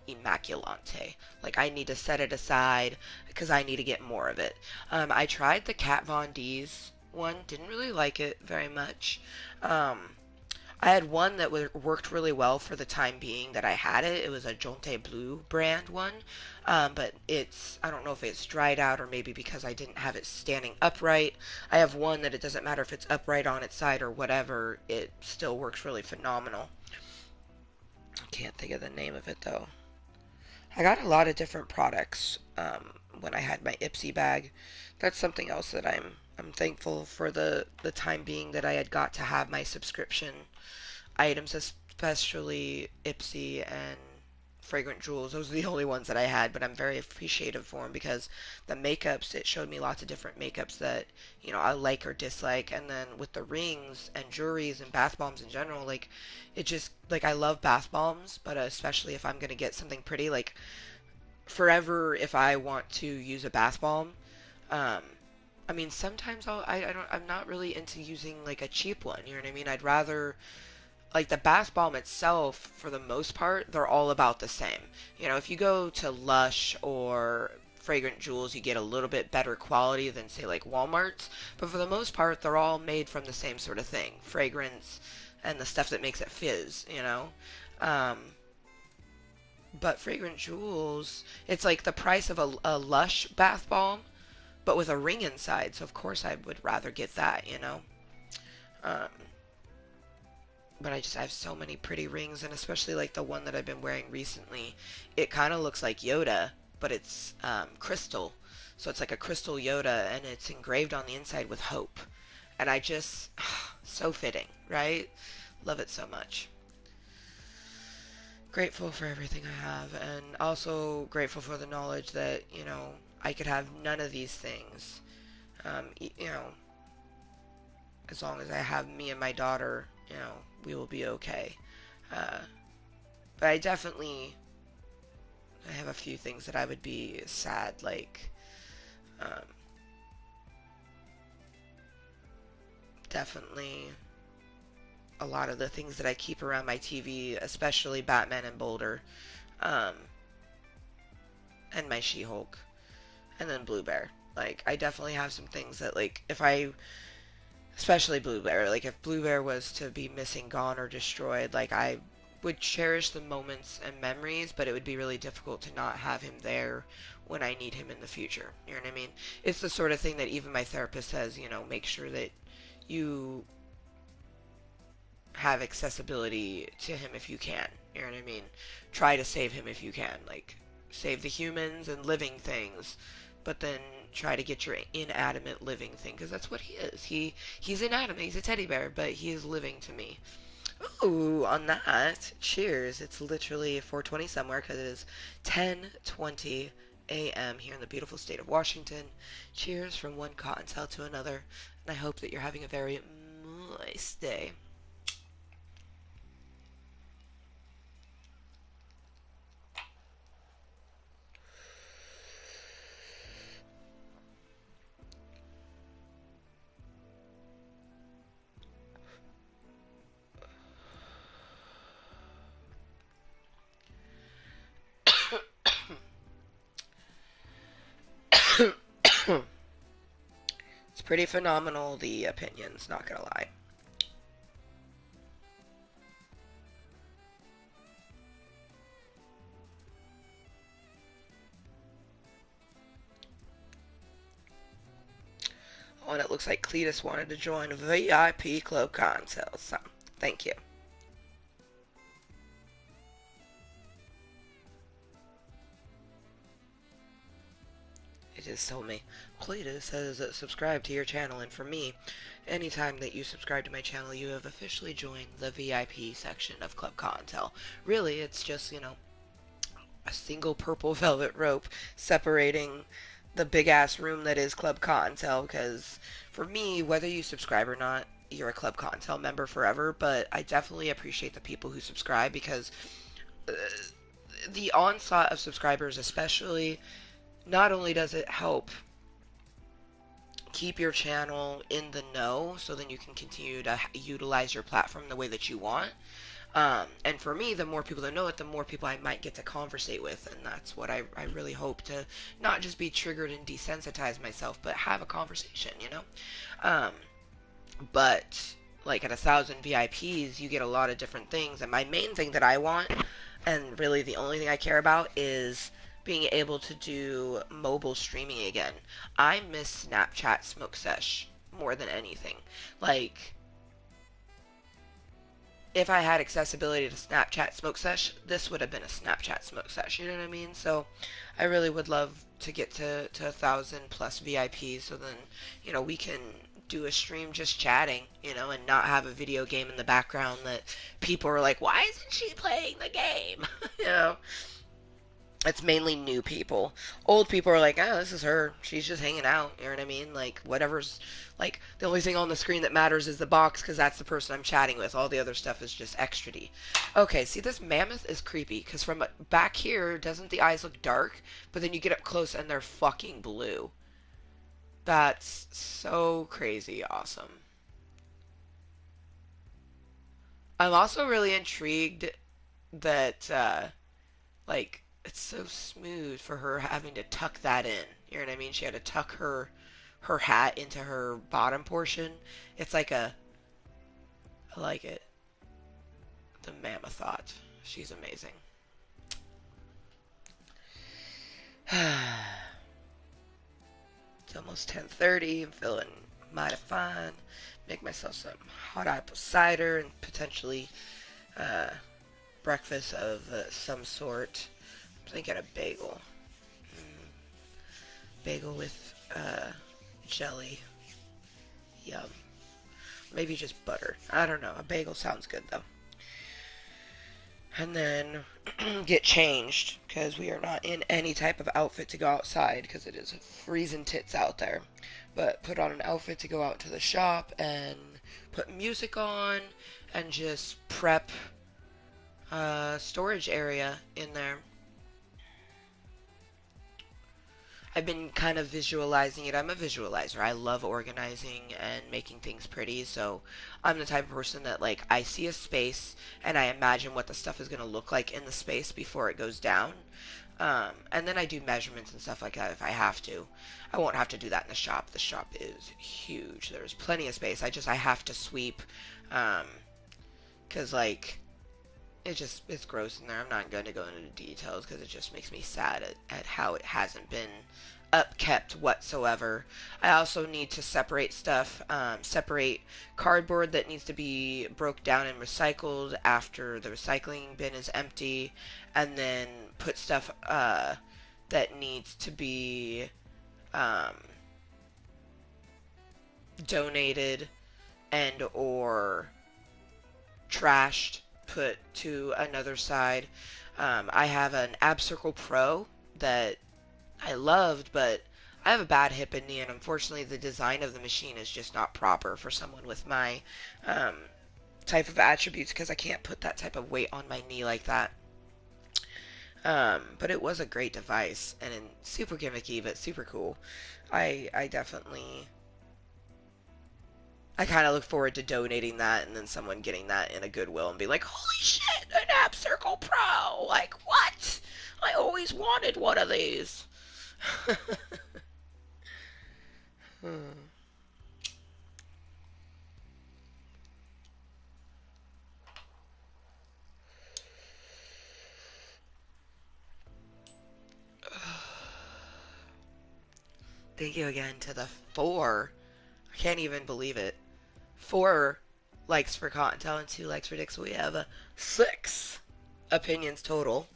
immaculante. Like I need to set it aside because I need to get more of it. I tried the Kat Von D's one, didn't really like it very much. Um, I had one that worked really well for the time being that I had it. It was a Jonte Blue brand one, but I don't know if it's dried out or maybe because I didn't have it standing upright. I have one that it doesn't matter if it's upright on its side or whatever, it still works really phenomenal. I can't think of the name of it though. I got a lot of different products when I had my Ipsy bag. That's something else that I'm thankful for the time being that I had got to have my subscription items, especially Ipsy and Fragrant Jewels. Those are the only ones that I had, but I'm very appreciative for them because the makeups, it showed me lots of different makeups that, I like or dislike. And then with the rings and jewelries and bath bombs in general, like, it just, like, I love bath bombs, but especially if I'm going to get something pretty, like, forever if I want to use a bath bomb, um, I mean, sometimes I'm not really into using like a cheap one. You know what I mean? I'd rather like the bath bomb itself, for the most part, they're all about the same. If you go to Lush or Fragrant Jewels, you get a little bit better quality than, say, like Walmart's. But for the most part, they're all made from the same sort of thing fragrance and the stuff that makes it fizz. Um, but Fragrant Jewels, it's like the price of a Lush bath bomb, but with a ring inside. So, of course, I would rather get that. Um, but I have so many pretty rings, and especially like the one that I've been wearing recently. It kind of looks like Yoda, but it's crystal. So it's like a crystal Yoda, and it's engraved on the inside with hope. And I just, so fitting, right? Love it so much. Grateful for everything I have, and also grateful for the knowledge that, I could have none of these things. As long as I have me and my daughter, we will be okay. Uh, but I have a few things that I would be sad, like, um, definitely a lot of the things that I keep around my TV, especially Batman and Boulder, um, and my She-Hulk, and then Blue Bear. Like, I definitely have some things that, like, especially Blue Bear, like, if Blue Bear was to be missing, gone, or destroyed, like, I would cherish the moments and memories, but it would be really difficult to not have him there when I need him in the future. You know what I mean? It's the sort of thing that even my therapist says, make sure that you have accessibility to him if you can. You know what I mean? Try to save him if you can. Like, save the humans and living things, but then try to get your inanimate living thing, because that's what he is. He's inanimate. He's a teddy bear, but he is living to me. Ooh, on that, cheers. It's literally 4:20 somewhere because it is 10:20 a.m. here in the beautiful state of Washington. Cheers from one Cottontale to another, and I hope that you're having a very moist day. pretty phenomenal, the opinions, not gonna lie. Oh, and it looks like Cletus wanted to join VIP Club Kottontale, so thank you. It just told me, Cletus has subscribed to your channel, and for me, anytime that you subscribe to my channel, you have officially joined the VIP section of Club Kottontale. Really, it's just, a single purple velvet rope separating the big ass room that is Club Cottontail. Because for me, whether you subscribe or not, you're a Club Cottontail member forever. But I definitely appreciate the people who subscribe because uh, the onslaught of subscribers, especially, not only does it help keep your channel in the know so then you can continue to utilize your platform the way that you want. And for me, the more people that know it, the more people I might get to conversate with. And that's what I really hope to not just be triggered and desensitize myself, but have a conversation. Um, but like at 1,000 VIPs, you get a lot of different things. And my main thing that I want, and really the only thing I care about, is being able to do mobile streaming again. I miss Snapchat Smoke Sesh more than anything. Like, if I had accessibility to Snapchat Smoke Sesh, this would have been a Snapchat Smoke Sesh. You know what I mean? So I really would love to get to 1,000 plus VIPs so then, we can do a stream just chatting, and not have a video game in the background that people are like, why isn't she playing the game? you know? It's mainly new people. Old people are like, oh, this is her. She's just hanging out. You know what I mean? Like, whatever's, like, the only thing on the screen that matters is the box because that's the person I'm chatting with. All the other stuff is just extra D. Okay, see, this mammoth is creepy because from back here, doesn't the eyes look dark? But then you get up close and they're fucking blue. That's so crazy awesome. I'm also really intrigued that, like, it's so smooth for her having to tuck that in. You know what I mean? She had to tuck her hat into her bottom portion. It's like I like it. The Mammothot. She's amazing. It's almost 10:30. I'm feeling mighty fine. Make myself some hot apple cider and potentially uh, breakfast of some sort. I'm thinking a bagel. Mm, bagel with jelly. Yum. Maybe just butter. I don't know. A bagel sounds good though. And then get changed because we are not in any type of outfit to go outside because it is freezing tits out there. But put on an outfit to go out to the shop and put music on and just prep a storage area in there. I've been kind of visualizing it. I'm a visualizer. I love organizing and making things pretty. So I'm the type of person that, like, I see a space and I imagine what the stuff is going to look like in the space before it goes down. And then I do measurements and stuff like that if I have to. I won't have to do that in the shop. The shop is huge. There's plenty of space. I have to sweep. Because, like, it's gross in there. I'm not going to go into details because it just makes me sad at how it hasn't been upkept whatsoever. I also need to separate stuff, separate cardboard that needs to be broke down and recycled after the recycling bin is empty, and then put stuff that needs to be um, donated and or trashed put to another side. I have an AbCircle Pro that I loved, but I have a bad hip and knee, and unfortunately, the design of the machine is just not proper for someone with my um, type of attributes because I can't put that type of weight on my knee like that. But it was a great device and super gimmicky, but super cool. I definitely I kind of look forward to donating that and then someone getting that in a Goodwill and be like, holy shit, an AbCircle Pro! Like, what? I always wanted one of these. Hmm. Thank you again to the four. I can't even believe it. Four likes for Cottontale and 2 likes for Dick. So we have 6 opinions total.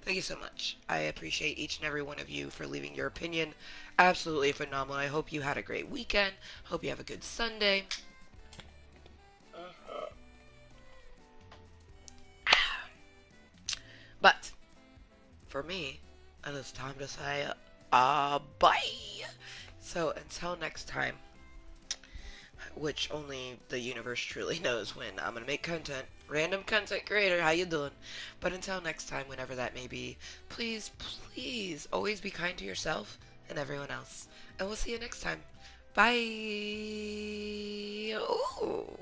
Thank you so much. I appreciate each and every one of you for leaving your opinion. Absolutely phenomenal. I hope you had a great weekend. Hope you have a good Sunday. But for me, it is time to say bye. So until next time, which only the universe truly knows when I'm gonna make content. Random content creator, how you doing? But until next time, whenever that may be, please, please, always be kind to yourself and everyone else. And we'll see you next time. Bye. Ooh.